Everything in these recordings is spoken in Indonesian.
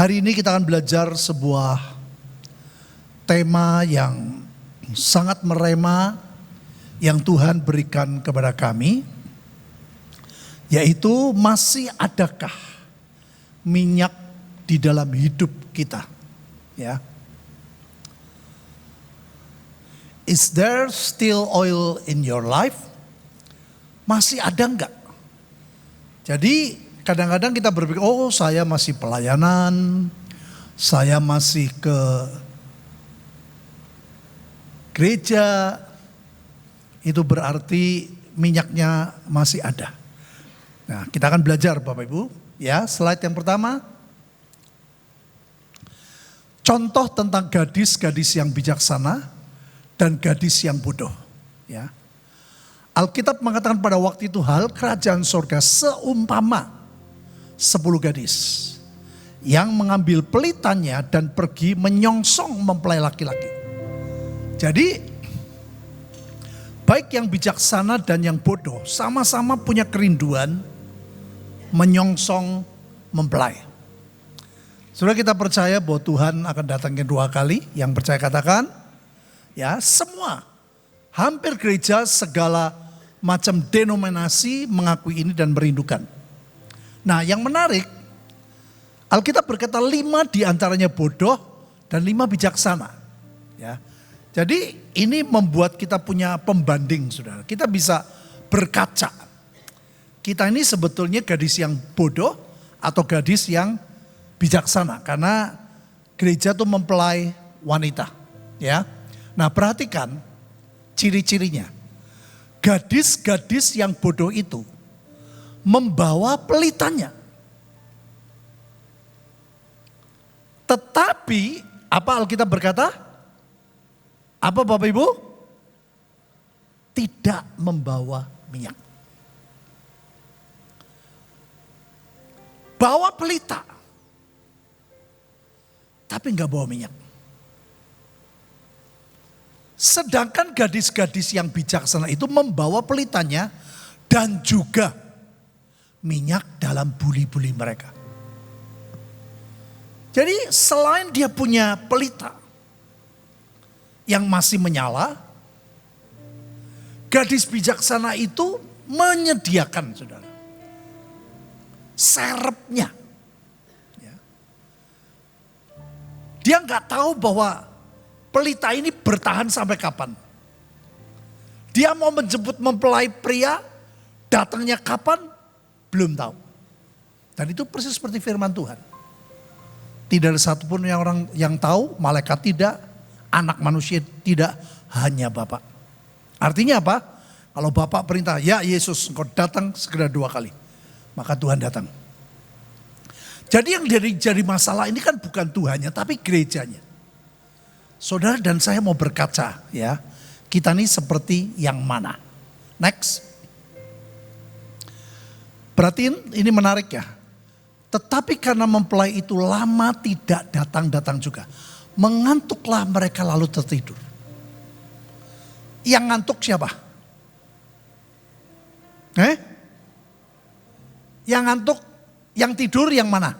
Hari ini kita akan belajar sebuah tema yang sangat merema yang Tuhan berikan kepada kami, yaitu masih adakah minyak di dalam hidup kita? Ya. Is there still oil in your life? Masih ada enggak? Jadi kadang-kadang kita berpikir, oh saya masih pelayanan, saya masih ke gereja, itu berarti minyaknya masih ada. Nah, kita akan belajar Bapak Ibu. Ya, slide yang pertama. Contoh tentang gadis-gadis yang bijaksana dan gadis yang bodoh. Ya. Alkitab mengatakan pada waktu itu hal kerajaan surga seumpama 10 gadis yang mengambil pelitannya dan pergi menyongsong mempelai laki-laki. Jadi baik yang bijaksana dan yang bodoh sama-sama punya kerinduan menyongsong mempelai. Saudara, kita percaya bahwa Tuhan akan datangnya 2 kali. Yang percaya katakan, ya, semua hampir gereja segala macam denominasi mengakui ini dan merindukan. Nah, yang menarik, Alkitab berkata 5 diantaranya bodoh dan 5 bijaksana. Ya, jadi ini membuat kita punya pembanding, saudara. Kita bisa berkaca. Kita ini sebetulnya gadis yang bodoh atau gadis yang bijaksana, karena gereja itu mempelai wanita. Ya, nah perhatikan ciri-cirinya. Gadis-gadis yang bodoh itu membawa pelitannya. Tetapi apa Alkitab berkata? Apa Bapak Ibu? Tidak membawa minyak. Bawa pelita, tapi enggak bawa minyak. Sedangkan gadis-gadis yang bijaksana itu membawa pelitanya dan juga minyak dalam buli-buli mereka. Jadi selain dia punya pelita yang masih menyala, gadis bijaksana itu menyediakan, saudara, serepnya. Ya. Dia nggak tahu bahwa pelita ini bertahan sampai kapan. Dia mau menjemput mempelai pria, datangnya kapan? Belum tahu. Dan itu persis seperti firman Tuhan. Tidak ada satupun orang yang tahu, malaikat tidak, anak manusia tidak, hanya Bapa. Artinya apa? Kalau Bapa perintah, ya Yesus engkau datang segera 2 kali. Maka Tuhan datang. Jadi yang jadi masalah ini kan bukan Tuhannya, tapi gerejanya. Saudara dan saya mau berkaca, ya. Kita ini seperti yang mana? Next. Perhatiin, ini menarik ya. Tetapi karena mempelai itu lama tidak datang-datang juga, mengantuklah mereka lalu tertidur. Yang ngantuk siapa? Yang ngantuk, yang tidur yang mana?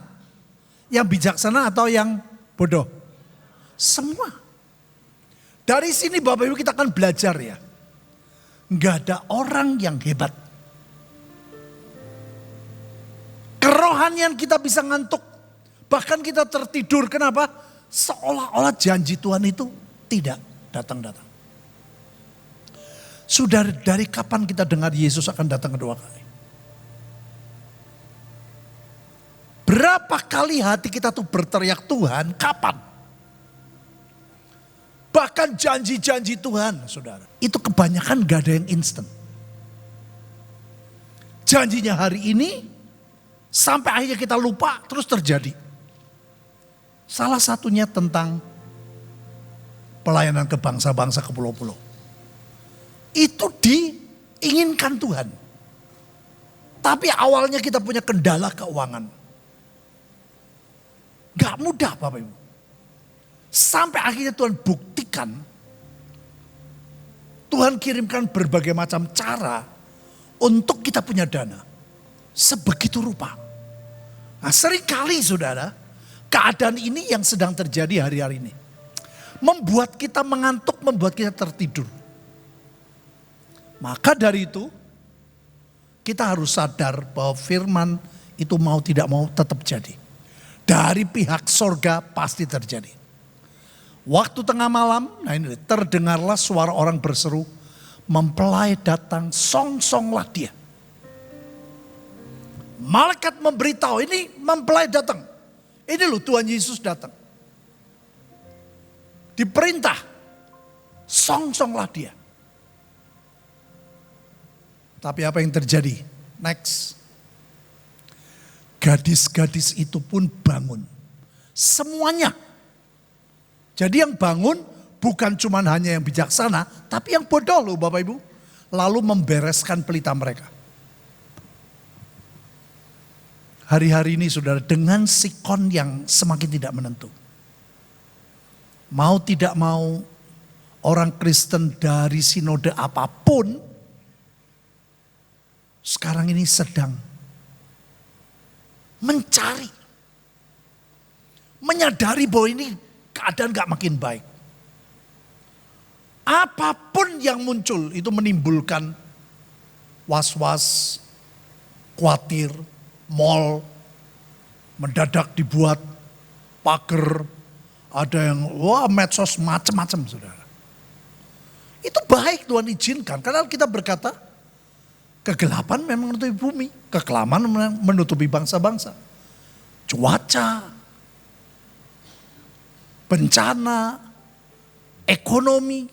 Yang bijaksana atau yang bodoh? Semua. Dari sini Bapak Ibu kita akan belajar ya. Enggak ada orang yang hebat. Kerohanian kita bisa ngantuk. Bahkan kita tertidur. Kenapa? Seolah-olah janji Tuhan itu tidak datang-datang. Sudah dari kapan kita dengar Yesus akan datang kedua kali? Berapa kali hati kita tuh berteriak, Tuhan kapan? Bahkan janji-janji Tuhan, saudara, itu kebanyakan gak ada yang instan. Janjinya hari ini, sampai akhirnya kita lupa, terus terjadi. Salah satunya tentang pelayanan ke bangsa-bangsa, ke pulau-pulau. Itu diinginkan Tuhan. Tapi awalnya kita punya kendala keuangan. Gak mudah Bapak Ibu. Sampai akhirnya Tuhan buktikan. Tuhan kirimkan berbagai macam cara untuk kita punya dana. Sebegitu rupa. Nah seringkali saudara, Keadaan ini yang sedang terjadi hari-hari ini. Membuat kita mengantuk, membuat kita tertidur. Maka dari itu, kita harus sadar bahwa firman itu mau tidak mau tetap jadi. Dari pihak sorga pasti terjadi. Waktu tengah malam, nah ini terdengarlah suara orang berseru, mempelai datang, song-songlah dia. Malaikat memberitahu, ini mempelai datang. Ini loh Tuhan Yesus datang. Diperintah, song-songlah dia. Tapi apa yang terjadi? Next. Gadis-gadis itu pun bangun. Semuanya. Jadi yang bangun bukan cuma hanya yang bijaksana, tapi yang bodoh loh Bapak Ibu. Lalu membereskan pelita mereka. Hari-hari ini saudara, dengan sikon yang semakin tidak menentu. Mau tidak mau, orang Kristen dari sinode apapun, sekarang ini sedang mencari. Menyadari bahwa ini keadaan gak makin baik. Apapun yang muncul itu menimbulkan was-was, khawatir, mal, mendadak dibuat pagar, ada yang medsos macam-macam saudara. Itu baik Tuhan izinkan, karena kita berkata kegelapan memang menutupi bumi, kekelaman menutupi bangsa-bangsa. Cuaca, bencana, ekonomi,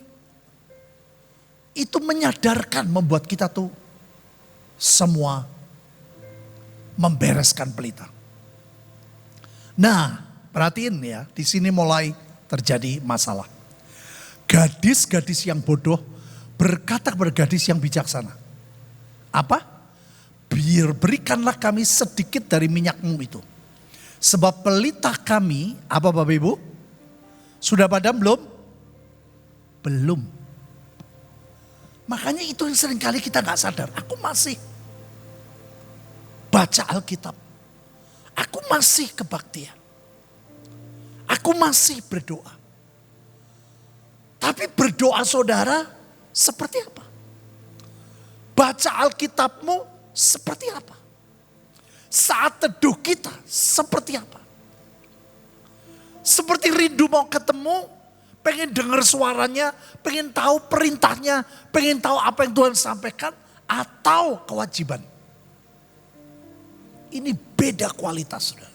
itu menyadarkan membuat kita tuh semua membereskan pelita. Nah, perhatiin ya, di sini mulai terjadi masalah. Gadis-gadis yang bodoh berkata kepada gadis yang bijaksana. Apa? Berikanlah kami sedikit dari minyakmu itu. Sebab pelita kami, apa Bapak Ibu? Sudah padam belum? Belum. Makanya itu yang seringkali kita gak sadar. Aku masih baca Alkitab. Aku masih kebaktian. Aku masih berdoa. Tapi berdoa saudara seperti apa? Baca Alkitabmu seperti apa? Saat teduh kita seperti apa? Seperti rindu mau ketemu, pengen dengar suaranya, pengen tahu perintahnya, pengen tahu apa yang Tuhan sampaikan, atau kewajiban. Ini beda kualitas, saudara.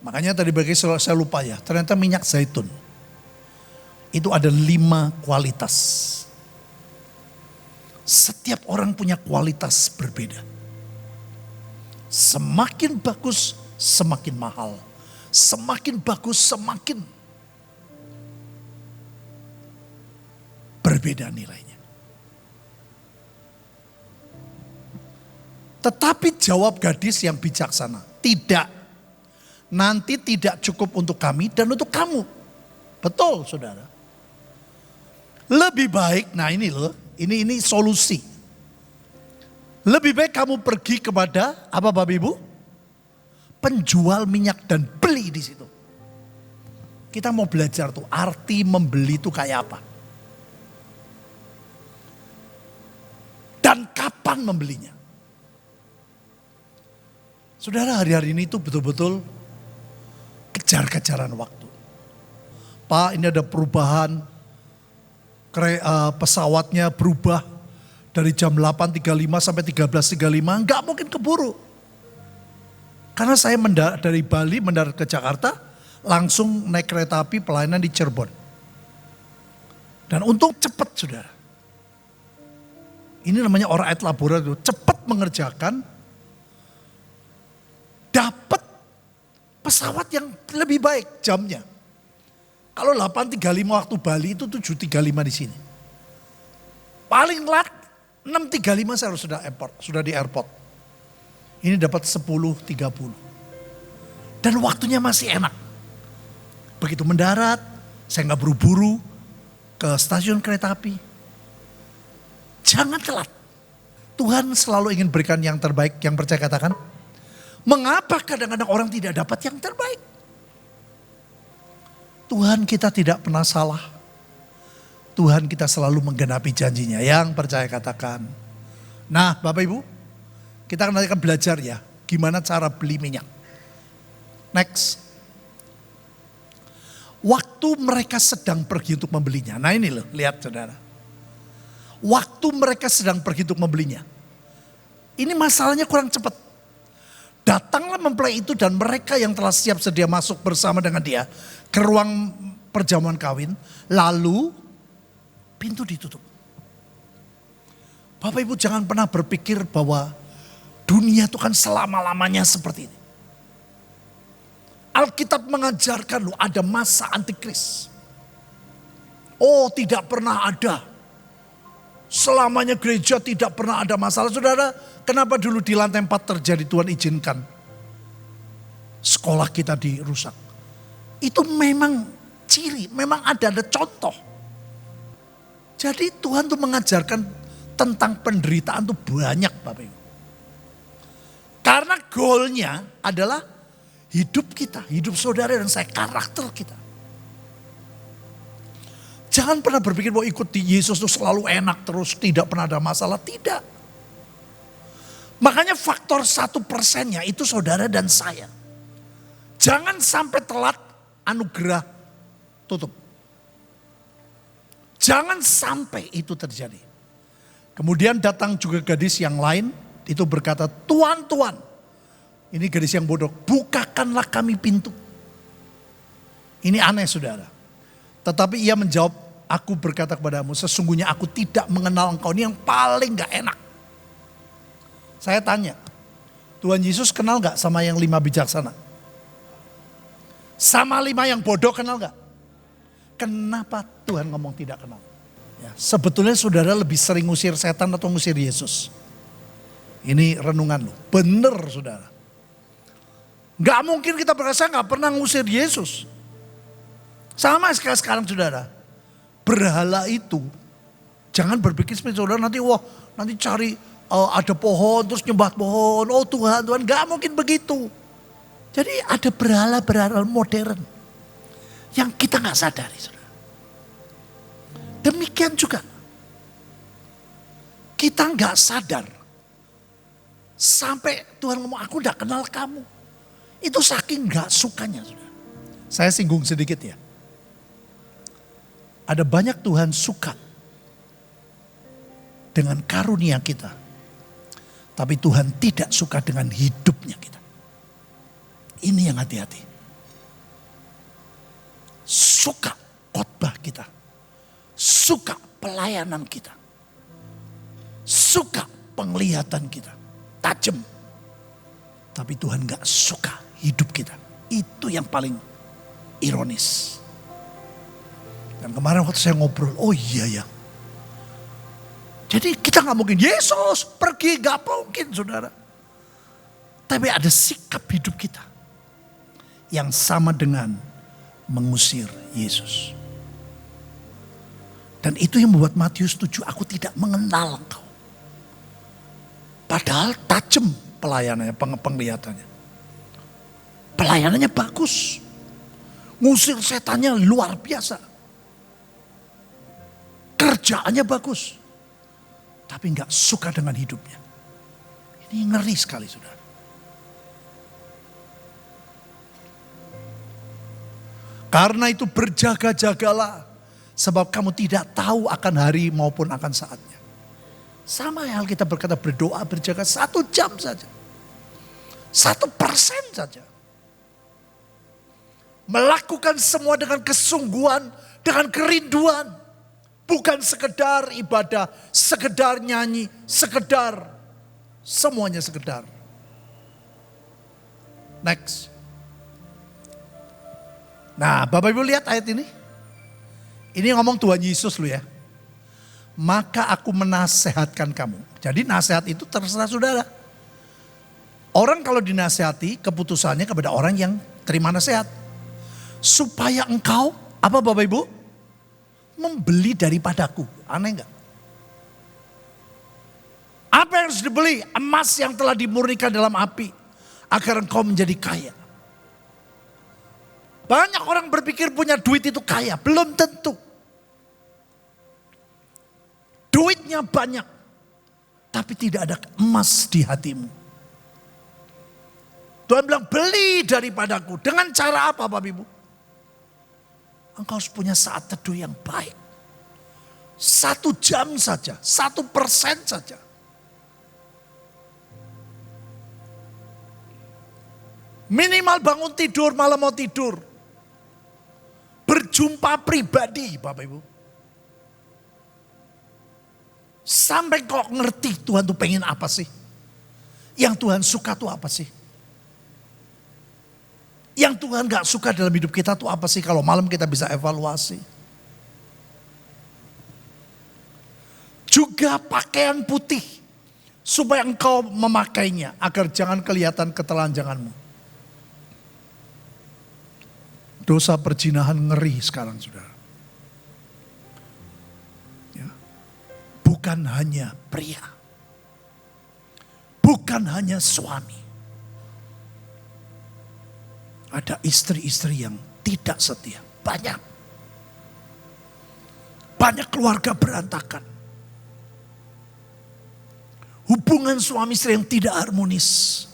Makanya tadi bagi saya lupa ya, ternyata minyak zaitun itu ada 5 kualitas. Setiap orang punya kualitas berbeda. Semakin bagus, semakin mahal. Semakin bagus, semakin berbeda nilainya. Tetapi jawab gadis yang bijaksana, tidak. Nanti tidak cukup untuk kami dan untuk kamu. Betul saudara. Lebih baik, nah ini loh, ini solusi. Lebih baik kamu pergi kepada apa Bapak Ibu? Penjual minyak dan beli di situ. Kita mau belajar tuh arti membeli itu kayak apa. Dan kapan membelinya. Saudara, hari-hari ini tuh betul-betul kejar-kejaran waktu. Pak, ini ada perubahan. Pesawatnya berubah dari jam 8.35 sampai 13.35. Enggak mungkin keburu. Karena saya dari Bali mendarat ke Jakarta, langsung naik kereta api pelayanan di Cirebon. Dan untung cepat saudara. Ini namanya orang laboratorium, cepat mengerjakan, dapat pesawat yang lebih baik jamnya. Kalau 8.35 waktu Bali itu 7.35 di sini. Paling lat 6.35 saya harus sudah di airport. Ini dapat 10.30. Dan waktunya masih enak. Begitu mendarat, saya nggak buru-buru ke stasiun kereta api. Jangan telat. Tuhan selalu ingin berikan yang terbaik, yang percaya katakan. Mengapa kadang-kadang orang tidak dapat yang terbaik? Tuhan kita tidak pernah salah. Tuhan kita selalu menggenapi janjinya. Yang percaya katakan. Nah Bapak Ibu, kita akan belajar ya, gimana cara beli minyak. Next. Waktu mereka sedang pergi untuk membelinya. Nah ini loh, lihat saudara. Waktu mereka sedang pergi untuk membelinya. Ini masalahnya kurang cepat. Datanglah mempelai itu dan mereka yang telah siap sedia masuk bersama dengan dia ke ruang perjamuan kawin. Lalu pintu ditutup. Bapak Ibu jangan pernah berpikir bahwa dunia itu kan selama-lamanya seperti ini. Alkitab mengajarkan loh ada masa antikris. Oh tidak pernah ada. Selamanya gereja tidak pernah ada masalah. Saudara, kenapa dulu di lantai 4 terjadi Tuhan izinkan sekolah kita dirusak? Itu memang ciri, memang ada contoh. Jadi Tuhan tuh mengajarkan tentang penderitaan tuh banyak Bapak Ibu. Karena goalnya adalah hidup kita, hidup saudara dan saya, karakter kita. Jangan pernah berpikir bahwa ikut di Yesus itu selalu enak terus, tidak pernah ada masalah. Tidak. Makanya faktor 1%-nya itu saudara dan saya. Jangan sampai telat anugerah tutup. Jangan sampai itu terjadi. Kemudian datang juga gadis yang lain, itu berkata, Tuan, Tuan. Ini gadis yang bodoh, bukakanlah kami pintu. Ini aneh saudara. Tetapi ia menjawab, aku berkata kepadamu, sesungguhnya aku tidak mengenal engkau. Ini yang paling gak enak. Saya tanya, Tuhan Yesus kenal gak sama yang 5 bijaksana? Sama 5 yang bodoh kenal gak? Kenapa Tuhan ngomong tidak kenal? Ya, sebetulnya saudara lebih sering ngusir setan atau ngusir Yesus? Ini renungan loh, bener saudara. Gak mungkin kita berkata gak pernah ngusir Yesus. Sama sekali sekarang saudara. Berhala itu, jangan berpikir seperti saudara nanti nanti cari ada pohon terus nyembah pohon. Oh Tuhan, Tuhan, gak mungkin begitu. Jadi ada berhala-berhala modern yang kita gak sadari saudara. Demikian juga kita gak sadar sampai Tuhan ngomong aku gak kenal kamu. Itu saking gak sukanya saudara. Saya singgung sedikit ya. Ada banyak Tuhan suka dengan karunia kita. Tapi Tuhan tidak suka dengan hidupnya kita. Ini yang hati-hati. Suka khotbah kita. Suka pelayanan kita. Suka penglihatan kita. Tajam. Tapi Tuhan gak suka hidup kita. Itu yang paling ironis. Dan kemarin waktu saya ngobrol, oh iya ya. Jadi kita gak mungkin, Yesus pergi, gak mungkin saudara. Tapi ada sikap hidup kita yang sama dengan mengusir Yesus. Dan itu yang membuat Matius 7, aku tidak mengenal engkau. Padahal tajam pelayanannya, penglihatannya. Pelayanannya bagus. Ngusir setannya luar biasa. Kerjaannya bagus. Tapi gak suka dengan hidupnya. Ini ngeri sekali saudara. Karena itu berjaga-jagalah. Sebab kamu tidak tahu akan hari maupun akan saatnya. Sama hal kita berkata berdoa, berjaga 1 jam saja. 1% saja. Melakukan semua dengan kesungguhan, dengan kerinduan. Bukan sekedar ibadah, sekedar nyanyi, sekedar semuanya sekedar. Next. Nah, Bapak Ibu lihat ayat ini. Ini ngomong Tuhan Yesus lu ya. Maka aku menasehatkan kamu. Jadi nasihat itu terserah saudara. Orang kalau dinasehati keputusannya kepada orang yang terima nasihat. Supaya engkau, apa Bapak Ibu? Membeli daripadaku. Aneh enggak? Apa yang harus dibeli? Emas yang telah dimurnikan dalam api. agar engkau menjadi kaya. Banyak orang berpikir punya duit itu kaya, belum tentu. Duitnya banyak, tapi tidak ada emas di hatimu. Tuhan bilang, beli daripadaku. Dengan cara apa Bapak Ibu? Engkau harus punya saat teduh yang baik. 1 jam saja, 1% saja. Minimal bangun tidur, malam mau tidur. Berjumpa pribadi Bapak Ibu. Sampai kok ngerti Tuhan tuh pengen apa sih? Yang Tuhan suka tuh apa sih? Yang Tuhan gak suka dalam hidup kita tuh apa sih? Kalau malam kita bisa evaluasi. Juga pakaian putih. Supaya engkau memakainya. Agar jangan kelihatan ketelanjanganmu. Dosa perzinahan ngeri sekarang saudara. Ya. Bukan hanya pria. Bukan hanya suami. Ada istri-istri yang tidak setia. Banyak. Banyak keluarga berantakan. Hubungan suami istri yang tidak harmonis.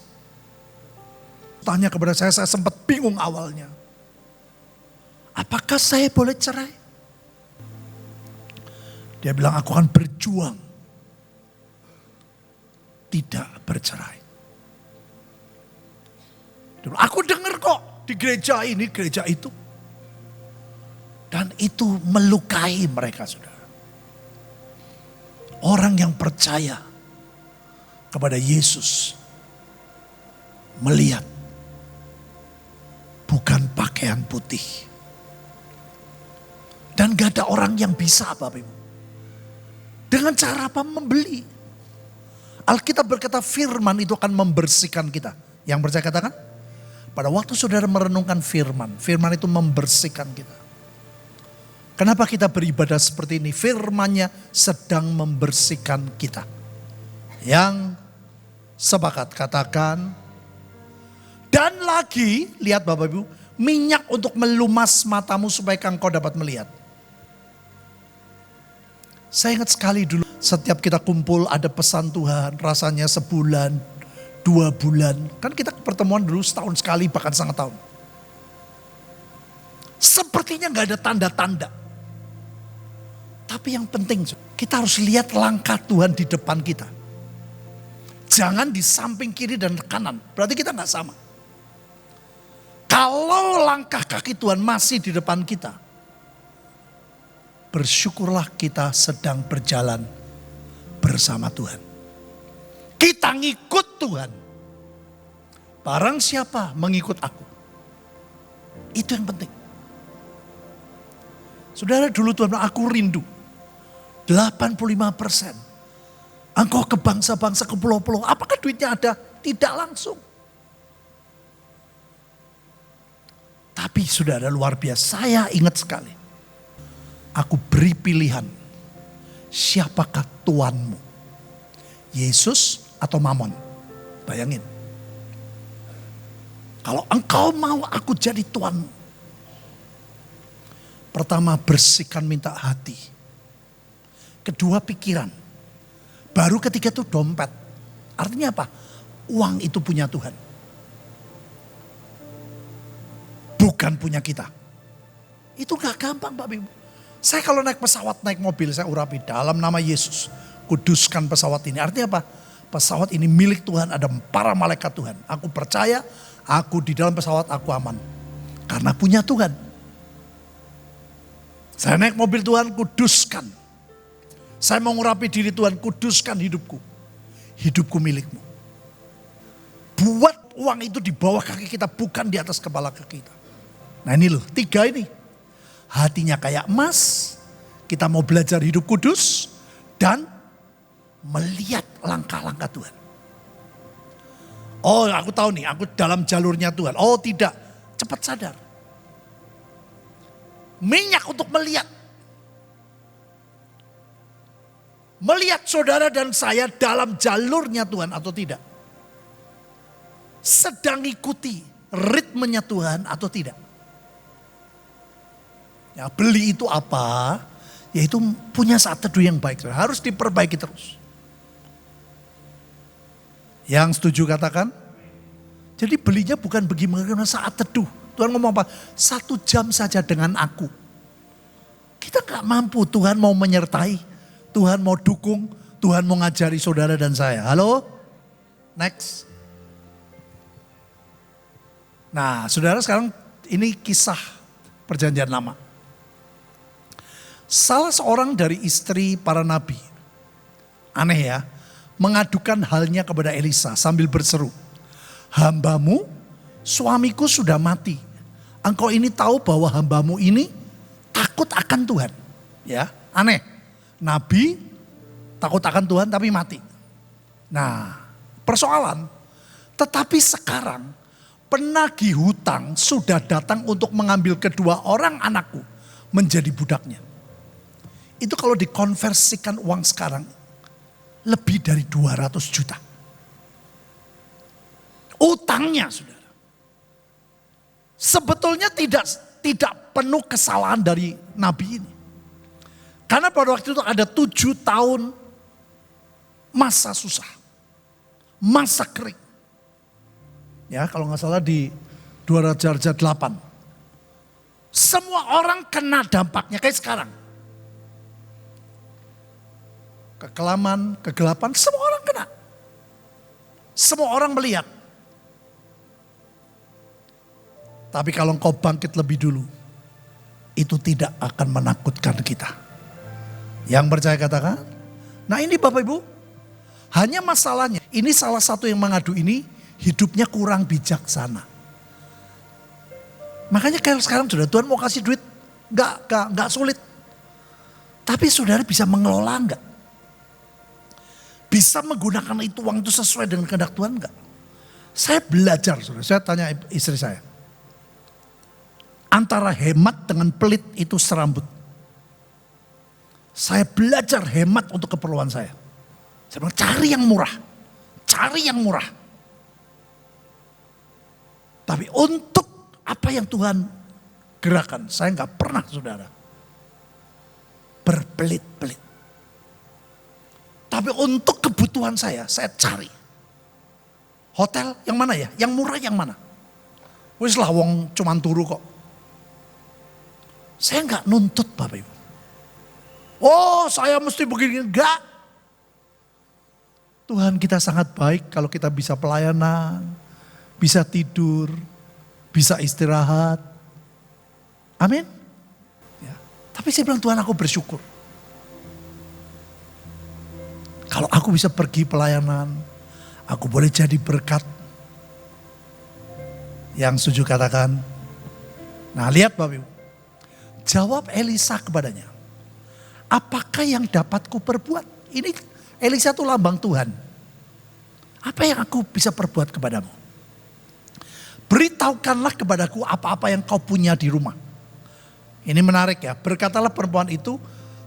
Tanya kepada saya sempat bingung awalnya. Apakah saya boleh cerai? Dia bilang, aku akan berjuang. Tidak bercerai. Dia bilang, aku dengar kok di gereja ini, gereja itu. Dan itu melukai mereka, saudara. Orang yang percaya kepada Yesus melihat bukan pakaian putih. Dan gak ada orang yang bisa Bapak Ibu. Dengan cara apa? Membeli. Alkitab berkata firman itu akan membersihkan kita. Yang percaya katakan. Pada waktu saudara merenungkan firman. Firman itu membersihkan kita. Kenapa kita beribadah seperti ini? Firmannya sedang membersihkan kita. Yang sepakat katakan. Dan lagi, lihat Bapak Ibu. Minyak untuk melumas matamu supaya engkau dapat melihat. Saya ingat sekali dulu setiap kita kumpul ada pesan Tuhan rasanya sebulan, 2 bulan. Kan kita pertemuan dulu setahun sekali bahkan setengah tahun. Sepertinya gak ada tanda-tanda. Tapi yang penting kita harus lihat langkah Tuhan di depan kita. Jangan di samping kiri dan kanan. Berarti kita gak sama. Kalau langkah kaki Tuhan masih di depan kita. Bersyukurlah kita sedang berjalan bersama Tuhan. Kita ngikut Tuhan. Barang siapa mengikut aku. Itu yang penting. Saudara dulu Tuhan bilang, aku rindu. 85%. Engkau ke bangsa-bangsa, ke pulau-pulau. Apakah duitnya ada? Tidak langsung. Tapi saudara luar biasa. Saya ingat sekali. Aku beri pilihan. Siapakah Tuanmu? Yesus atau Mamon? Bayangin. Kalau engkau mau aku jadi Tuanmu. Pertama bersihkan minta hati. Kedua pikiran. Baru ketiga itu dompet. Artinya apa? Uang itu punya Tuhan. Bukan punya kita. Itu gak gampang Bapak Ibu. Saya kalau naik pesawat, naik mobil, saya urapi dalam nama Yesus. Kuduskan pesawat ini. Artinya apa? Pesawat ini milik Tuhan, ada para malaikat Tuhan. Aku percaya, aku di dalam pesawat aku aman. Karena punya Tuhan. Saya naik mobil Tuhan, kuduskan. Saya mengurapi diri Tuhan, kuduskan hidupku. Hidupku milikmu. Buat uang itu di bawah kaki kita, bukan di atas kepala kaki kita. Nah ini loh, 3 ini. Hatinya kayak emas, kita mau belajar hidup kudus, dan melihat langkah-langkah Tuhan. Oh aku tahu nih, aku dalam jalurnya Tuhan. Oh tidak, cepat sadar. Minyak untuk melihat. Melihat saudara dan saya dalam jalurnya Tuhan atau tidak. sedang ikuti ritmenya Tuhan atau tidak. Ya, beli itu apa? Yaitu punya saat teduh yang baik. Harus diperbaiki terus. Yang setuju katakan. Jadi belinya bukan bagaimana saat teduh. Tuhan ngomong apa? 1 jam saja dengan aku. Kita gak mampu, Tuhan mau menyertai. Tuhan mau dukung. Tuhan mau ngajari saudara dan saya. Halo? Next. Nah, saudara sekarang ini kisah perjanjian lama. Salah seorang dari istri para nabi, aneh ya, mengadukan halnya kepada Elisa sambil berseru, hambamu, suamiku sudah mati. Engkau ini tahu bahwa hambamu ini takut akan Tuhan. Ya, aneh. Nabi takut akan Tuhan tapi mati. Nah, persoalan, tetapi sekarang penagih hutang sudah datang untuk mengambil kedua orang anakku menjadi budaknya. Itu kalau dikonversikan uang sekarang lebih dari 200 juta. Utangnya saudara. Sebetulnya tidak penuh kesalahan dari nabi ini. Karena pada waktu itu ada 7 tahun masa susah. Masa kering. Ya kalau nggak salah di 2 Raja 8. Semua orang kena dampaknya kayak sekarang. Kekelaman, kegelapan, semua orang kena. Semua orang melihat. Tapi kalau engkau bangkit lebih dulu, itu tidak akan menakutkan kita. Yang percaya katakan, nah ini Bapak Ibu, hanya masalahnya, ini salah satu yang mengadu ini, hidupnya kurang bijaksana. Makanya kayak sekarang sudah Tuhan mau kasih duit, nggak sulit. Tapi saudara bisa mengelola enggak? Bisa menggunakan itu uang itu sesuai dengan kehendak Tuhan enggak? Saya belajar, saudara. Saya tanya istri saya. Antara hemat dengan pelit itu serambut. Saya belajar hemat untuk keperluan saya. Saya bilang cari yang murah. Cari yang murah. Tapi untuk apa yang Tuhan gerakan, saya enggak pernah saudara berpelit-pelit. Tapi untuk kebutuhan saya cari. Hotel yang mana ya? Yang murah yang mana? Wis lah wong cuman turu kok. Saya enggak nuntut Bapak Ibu. Oh saya mesti begini. Enggak. Tuhan kita sangat baik kalau kita bisa pelayanan. Bisa tidur. Bisa istirahat. Amin. Ya. Tapi saya bilang Tuhan aku bersyukur. Kalau aku bisa pergi pelayanan, aku boleh jadi berkat. Yang setuju katakan. Nah lihat Bapak Ibu. Jawab Elisa kepadanya. Apakah yang dapat ku perbuat? Ini Elisa itu lambang Tuhan. Apa yang aku bisa perbuat kepadamu? Beritahukanlah kepadaku apa-apa yang kau punya di rumah. Ini menarik ya. Berkatalah perempuan itu.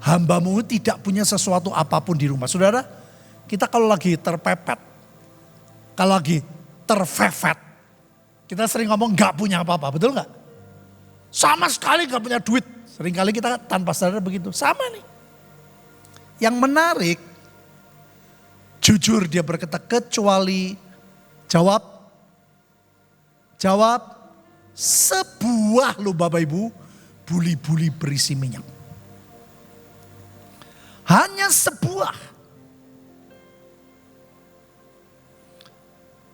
Hambamu tidak punya sesuatu apapun di rumah. Saudara, kita kalau lagi terpepet, kalau lagi terfefet, kita sering ngomong gak punya apa-apa, betul gak? Sama sekali gak punya duit. Seringkali kita tanpa sadar begitu. Sama nih. Yang menarik, jujur dia berkata kecuali jawab sebuah loh Bapak Ibu, buli-buli berisi minyak. Hanya sebuah.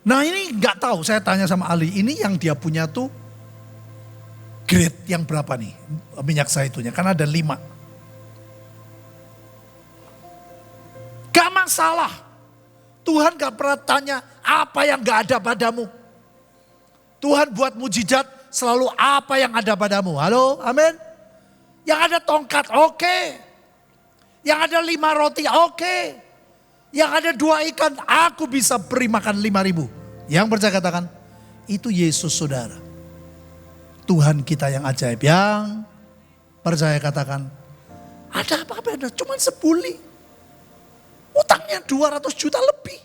Nah ini gak tahu, saya tanya sama Ali, ini yang dia punya tuh grade yang berapa nih minyak zaitunnya? Karena ada 5. Gak masalah. Tuhan gak pernah tanya apa yang gak ada padamu. Tuhan buat mujizat selalu apa yang ada padamu. Halo, amin. Yang ada tongkat, oke. Yang ada 5 roti, oke. Yang ada 2 ikan, aku bisa beri makan 5.000. Yang percaya katakan, itu Yesus saudara. Tuhan kita yang ajaib. Yang percaya katakan, ada apa-apa, ada cuma sebuli. Utangnya 200 juta lebih.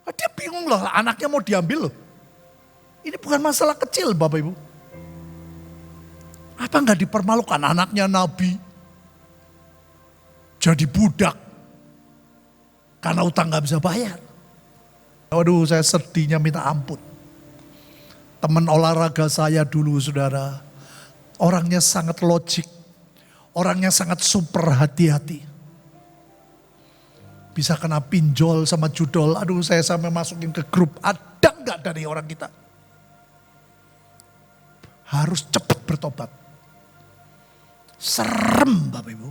Dia bingung loh, anaknya mau diambil loh. Ini bukan masalah kecil Bapak Ibu. Apa enggak dipermalukan anaknya nabi jadi budak karena utang gak bisa bayar. Waduh, saya sedihnya minta ampun. Teman olahraga saya dulu saudara, orangnya sangat logik, orangnya sangat super hati-hati. Bisa kena pinjol sama judol, aduh saya sampai masukin ke grup, ada enggak dari orang kita? Harus cepat bertobat. Serem Bapak Ibu.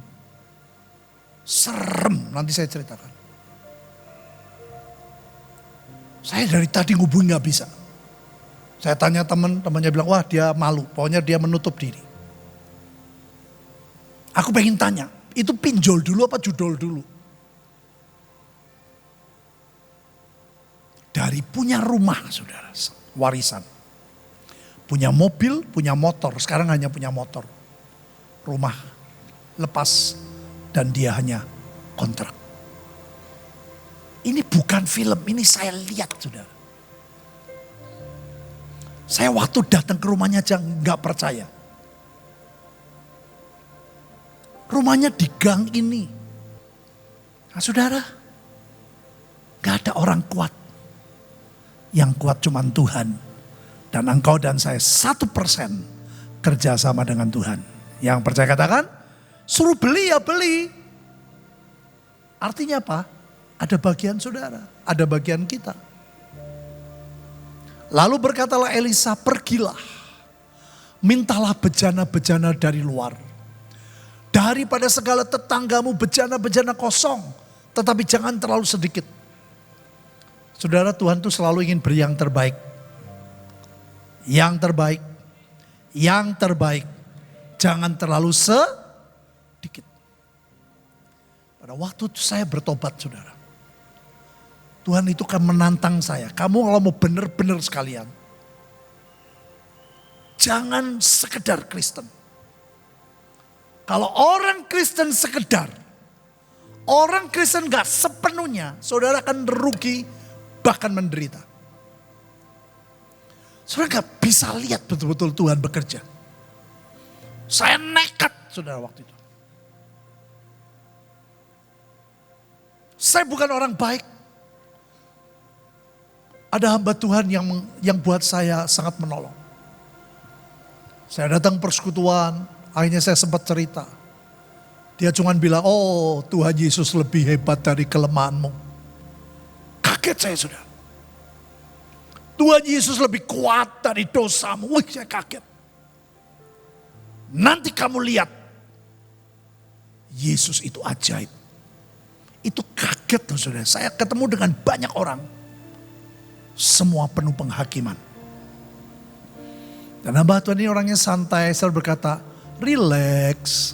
Serem, nanti saya ceritakan. Saya dari tadi ngubungin gak bisa. Saya tanya temannya bilang, wah dia malu, pokoknya dia menutup diri. Aku pengen tanya, itu pinjol dulu apa judol dulu? Dari punya rumah saudara, warisan. Punya mobil, punya motor, sekarang hanya punya motor. Rumah lepas dan dia hanya kontrak. Ini bukan film, ini saya lihat saudara. Saya waktu datang ke rumahnya aja nggak percaya. Rumahnya di gang ini. Nah saudara, gak ada orang kuat. Yang kuat cuma Tuhan. Dan engkau dan saya 1% kerjasama dengan Tuhan. Yang percaya katakan, suruh beli ya beli. Artinya apa? Ada bagian saudara, ada bagian kita. Lalu berkatalah Elisa, pergilah. Mintalah bejana-bejana dari luar. Daripada segala tetanggamu bejana-bejana kosong. Tetapi jangan terlalu sedikit. Saudara, Tuhan tuh selalu ingin beri yang terbaik. Yang terbaik. Yang terbaik. Jangan terlalu sedikit. Pada waktu itu saya bertobat saudara. Tuhan itu kan menantang saya. Kamu kalau mau benar-benar sekalian. Jangan sekedar Kristen. Kalau orang Kristen sekedar. Orang Kristen gak sepenuhnya. Saudara akan rugi bahkan menderita. Saudara gak bisa lihat betul-betul Tuhan bekerja. Saya nekat saudara waktu itu. Saya bukan orang baik. Ada hamba Tuhan yang buat saya sangat menolong. Saya datang persekutuan, akhirnya saya sempat cerita. Dia cuma bilang, oh Tuhan Yesus lebih hebat dari kelemahanmu. Kaget saya sudah. Tuhan Yesus lebih kuat dari dosamu. Wih, saya kaget. Nanti kamu lihat. Yesus itu ajaib. Itu kaget tuh saudara. Saya ketemu dengan banyak orang. Semua penuh penghakiman. Dan hamba Tuhan ini orangnya santai. Saya berkata, relax.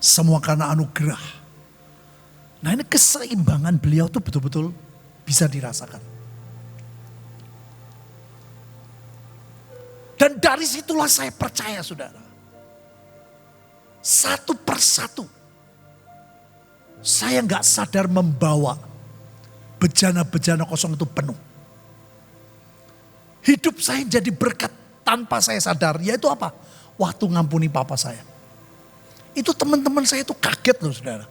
Semua karena anugerah. Nah ini keseimbangan beliau tuh betul-betul bisa dirasakan. Dan dari situlah saya percaya saudara. Satu persatu. Saya gak sadar membawa bejana-bejana kosong itu penuh. Hidup saya jadi berkat tanpa saya sadar. Yaitu apa? Waktu ngampuni papa saya. Itu teman-teman saya itu kaget loh saudara.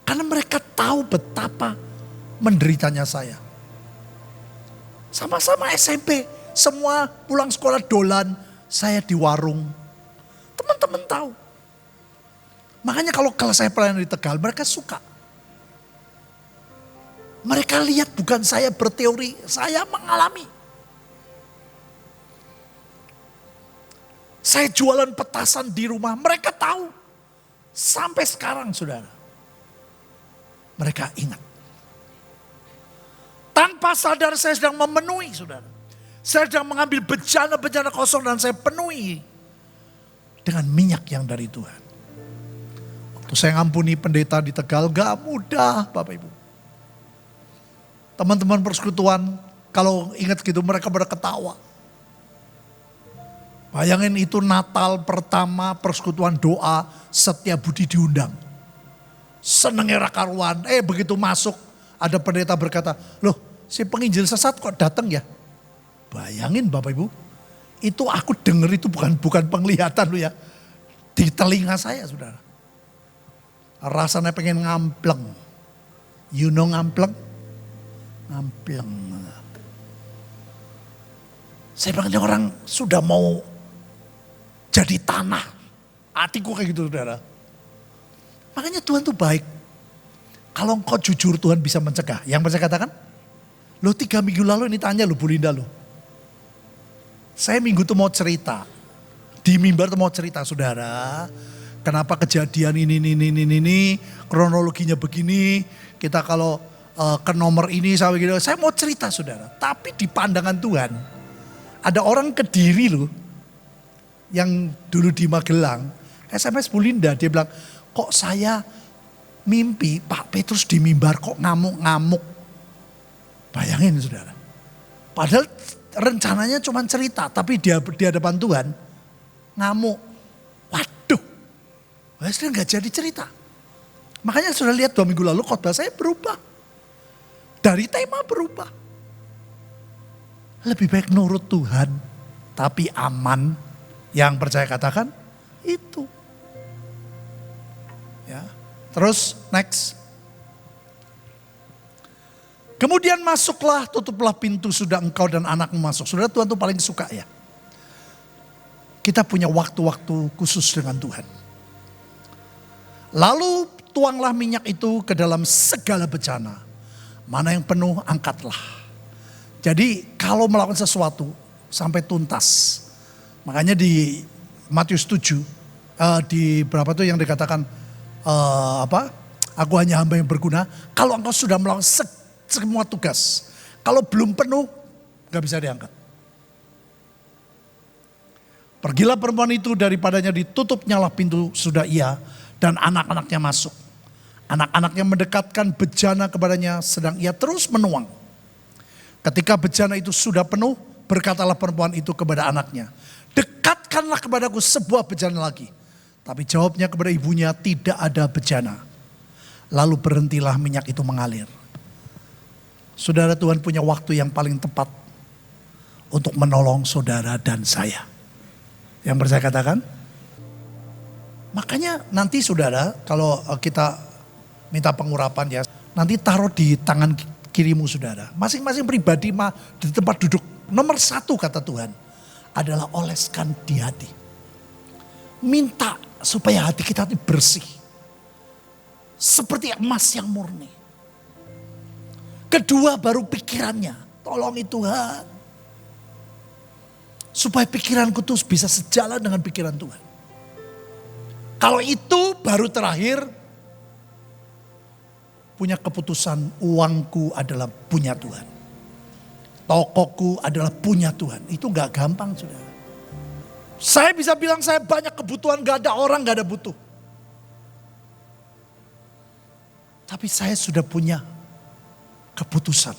Karena mereka tahu betapa menderitanya saya. Sama-sama SMP. Semua pulang sekolah dolan. Saya di warung. Teman-teman tahu. Makanya kalau saya pelayanan di Tegal mereka suka. Mereka lihat bukan saya berteori, saya mengalami. Saya jualan petasan di rumah, mereka tahu. Sampai sekarang saudara. Mereka ingat. Tanpa sadar saya sedang memenuhi saudara. Saya sedang mengambil bejana-bejana kosong dan saya penuhi. Dengan minyak yang dari Tuhan. Waktu saya ngampuni pendeta di Tegal, gak mudah Bapak Ibu. Teman-teman persekutuan, kalau ingat gitu mereka pada ketawa. Bayangin itu Natal pertama persekutuan doa Setia Budi diundang. Senengnya karuan, begitu masuk Ada pendeta berkata, loh si penginjil sesat kok datang ya? Bayangin Bapak Ibu, itu aku dengar itu bukan penglihatan loh ya. Di telinga saya saudara. Rasanya pengen ngampleng. You know ngampleng? Ngampleng. Saya bilang ini orang sudah mau jadi tanah. Hatiku kayak gitu saudara. Makanya Tuhan tuh baik. Kalau engkau jujur Tuhan bisa mencegah. Yang saya katakan, lo 3 minggu lalu ini tanya lo Bu Linda lo. Saya minggu tuh mau cerita. Di mimbar tuh mau cerita saudara. Kenapa kejadian ini, kronologinya begini. Kita kalau ke nomor ini sampai gitu. Saya mau cerita saudara. Tapi di pandangan Tuhan, ada orang Kediri loh. Yang dulu di Magelang. SMS Bu Linda, dia bilang, kok saya mimpi Pak Petrus di mimbar kok ngamuk-ngamuk. Bayangin saudara. Padahal rencananya cuma cerita, tapi di hadapan Tuhan ngamuk. Waduh, saya nggak jadi cerita. Makanya sudah lihat 2 minggu lalu khotbah saya berubah. Dari tema berubah. Lebih baik nurut Tuhan, tapi aman. Yang percaya katakan, itu. Ya. Terus next. Kemudian masuklah, tutuplah pintu sudah engkau dan anakmu masuk. Saudara Tuhan tuh paling suka ya. Kita punya waktu-waktu khusus dengan Tuhan. Lalu tuanglah minyak itu ke dalam segala bejana. Mana yang penuh angkatlah. Jadi kalau melakukan sesuatu sampai tuntas. Makanya di Matius 7 di berapa tuh yang dikatakan aku hanya hamba yang berguna. Kalau engkau sudah melakukan semua tugas, kalau belum penuh gak bisa diangkat. Pergilah perempuan itu, daripadanya ditutupnyalah pintu sudah ia dan anak-anaknya masuk. Anak-anaknya mendekatkan bejana kepadanya sedang ia terus menuang. Ketika bejana itu sudah penuh, berkatalah perempuan itu kepada anaknya, dekatkanlah kepadaku sebuah bejana lagi. Tapi jawabnya kepada ibunya, tidak ada bejana. Lalu berhentilah minyak itu mengalir. Saudara, Tuhan punya waktu yang paling tepat untuk menolong saudara dan saya. Yang percaya katakan. Makanya nanti saudara, kalau kita minta pengurapan ya, nanti taruh di tangan kirimu saudara. Masing-masing pribadi di tempat duduk. Nomor 1 kata Tuhan adalah oleskan di hati. Minta supaya hati kita ini bersih. Seperti emas yang murni. Kedua baru pikirannya. Tolongi Tuhan. Supaya pikiranku tuh bisa sejalan dengan pikiran Tuhan. Kalau itu baru terakhir. Punya keputusan, uangku adalah punya Tuhan. Tokoku adalah punya Tuhan. Itu gak gampang saudara. Saya bisa bilang saya banyak kebutuhan, gak ada orang, gak ada butuh. Tapi saya sudah punya keputusan.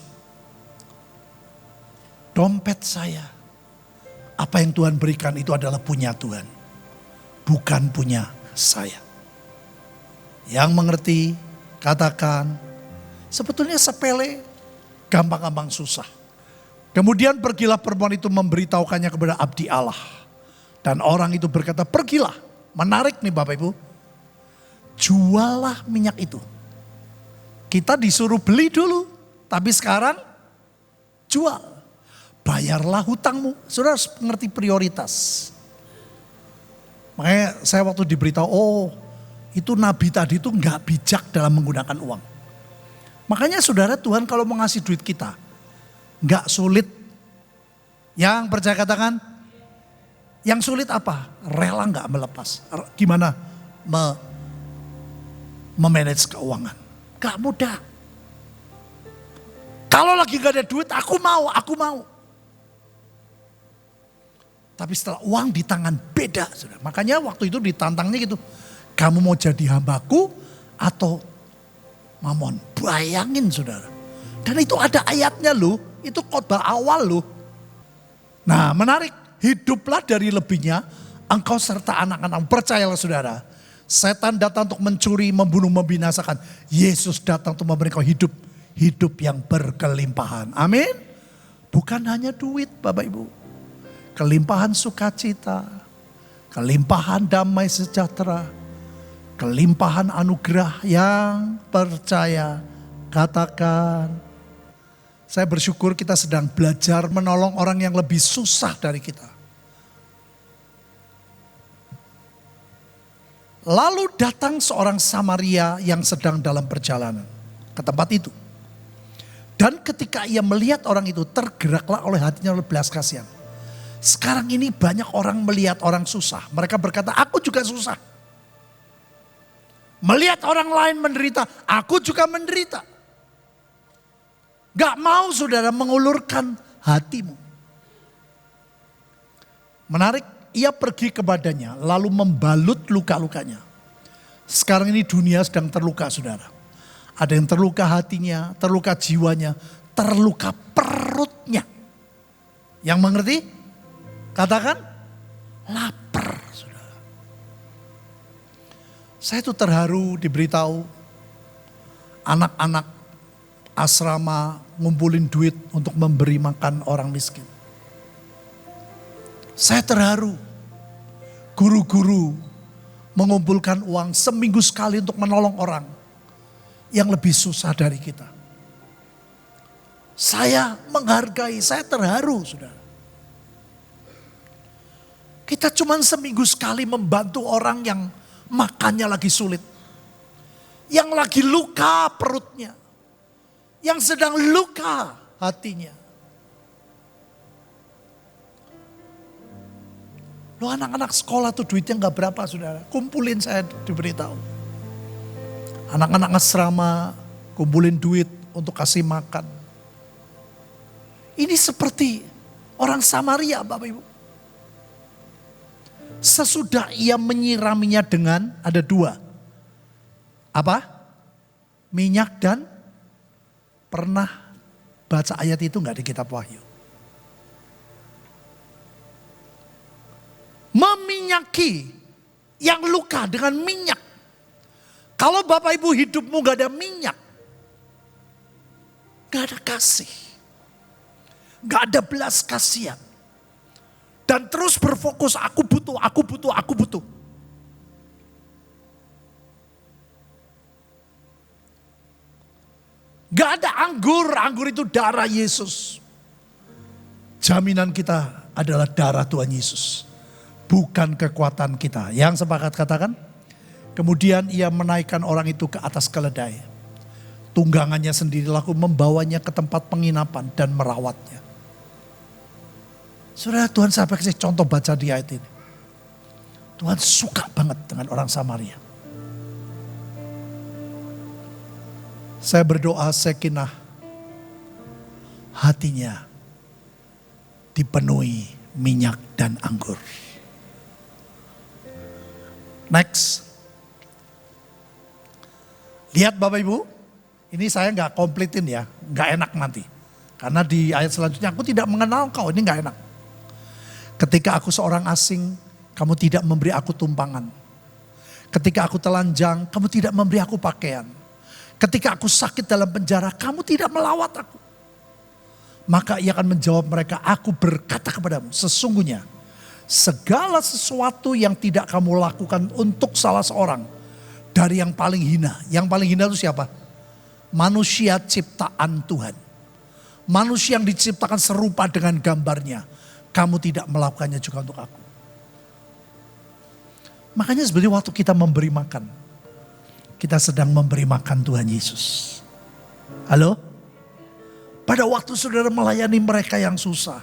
Dompet saya, apa yang Tuhan berikan itu adalah punya Tuhan. Bukan punya saya. Yang mengerti, katakan, sebetulnya sepele, gampang-gampang susah. Kemudian pergilah perempuan itu memberitahukannya kepada abdi Allah. Dan orang itu berkata, pergilah. Menarik nih Bapak Ibu. Jualah minyak itu. Kita disuruh beli dulu. Tapi sekarang jual. Bayarlah hutangmu. Saudara harus mengerti prioritas. Makanya saya waktu diberitahu, oh itu nabi tadi itu gak bijak dalam menggunakan uang. Makanya saudara, Tuhan kalau mau ngasih duit kita, gak sulit. Yang percaya katakan, yang sulit apa? Rela gak melepas. Gimana memanage keuangan. Gak mudah. Kalau lagi gak ada duit, aku mau. Tapi setelah uang di tangan beda. Saudara. Makanya waktu itu ditantangnya gitu. Kamu mau jadi hambaku atau mamon? Bayangin saudara. Dan itu ada ayatnya loh. Itu khotbah awal loh. Nah menarik. Hiduplah dari lebihnya, engkau serta anak-anak. Percayalah saudara, setan datang untuk mencuri, membunuh, membinasakan. Yesus datang untuk memberi kau hidup hidup yang berkelimpahan. Amin. Bukan hanya duit Bapak Ibu. Kelimpahan sukacita, kelimpahan damai sejahtera, kelimpahan anugerah yang percaya. Katakan, saya bersyukur kita sedang belajar menolong orang yang lebih susah dari kita. Lalu datang seorang Samaria yang sedang dalam perjalanan ke tempat itu. Dan ketika ia melihat orang itu, tergeraklah oleh hatinya oleh belas kasihan. Sekarang ini banyak orang melihat orang susah. Mereka berkata, aku juga susah. Melihat orang lain menderita, aku juga menderita. Gak mau saudara mengulurkan hatimu. Menarik, ia pergi kepadanya lalu membalut luka-lukanya. Sekarang ini dunia sedang terluka saudara. Ada yang terluka hatinya, terluka jiwanya, terluka perutnya. Yang mengerti? Katakan, lapar saudara. Saya itu terharu diberitahu anak-anak asrama ngumpulin duit untuk memberi makan orang miskin. Saya terharu, guru-guru mengumpulkan uang seminggu sekali untuk menolong orang yang lebih susah dari kita. Saya menghargai, saya terharu saudara. Kita cuma seminggu sekali membantu orang yang makannya lagi sulit. Yang lagi luka perutnya. Yang sedang luka hatinya. Loh anak-anak sekolah tuh duitnya gak berapa saudara. Kumpulin saya diberitahu. Anak-anak asrama kumpulin duit untuk kasih makan. Ini seperti orang Samaria Bapak Ibu. Sesudah ia menyiraminya dengan ada dua. Apa? Minyak dan pernah baca ayat itu gak di kitab Wahyu? Meminyaki yang luka dengan minyak. Kalau Bapak Ibu hidupmu gak ada minyak, gak ada kasih, gak ada belas kasihan. Dan terus berfokus, aku butuh, aku butuh, aku butuh. Gak ada anggur, anggur itu darah Yesus. Jaminan kita adalah darah Tuhan Yesus. Bukan kekuatan kita. Yang sepakat katakan. Kemudian ia menaikkan orang itu ke atas keledai. Tunggangannya sendiri lalu membawanya ke tempat penginapan dan merawatnya. Saudara, Tuhan sampai kasih contoh baca di ayat ini. Tuhan suka banget dengan orang Samaria. Saya berdoa sakinah hatinya dipenuhi minyak dan anggur. Next. Lihat Bapak Ibu, ini saya gak komplitin ya, gak enak nanti. Karena di ayat selanjutnya aku tidak mengenal kau, ini gak enak. Ketika aku seorang asing, kamu tidak memberi aku tumpangan. Ketika aku telanjang, kamu tidak memberi aku pakaian. Ketika aku sakit dalam penjara, kamu tidak melawat aku. Maka ia akan menjawab mereka, aku berkata kepadamu, sesungguhnya segala sesuatu yang tidak kamu lakukan untuk salah seorang dari yang paling hina. Yang paling hina itu siapa? Manusia ciptaan Tuhan. Manusia yang diciptakan serupa dengan gambarnya. Kamu tidak melakukannya juga untuk aku. Makanya sebenarnya waktu kita memberi makan, kita sedang memberi makan Tuhan Yesus. Halo? Pada waktu saudara melayani mereka yang susah,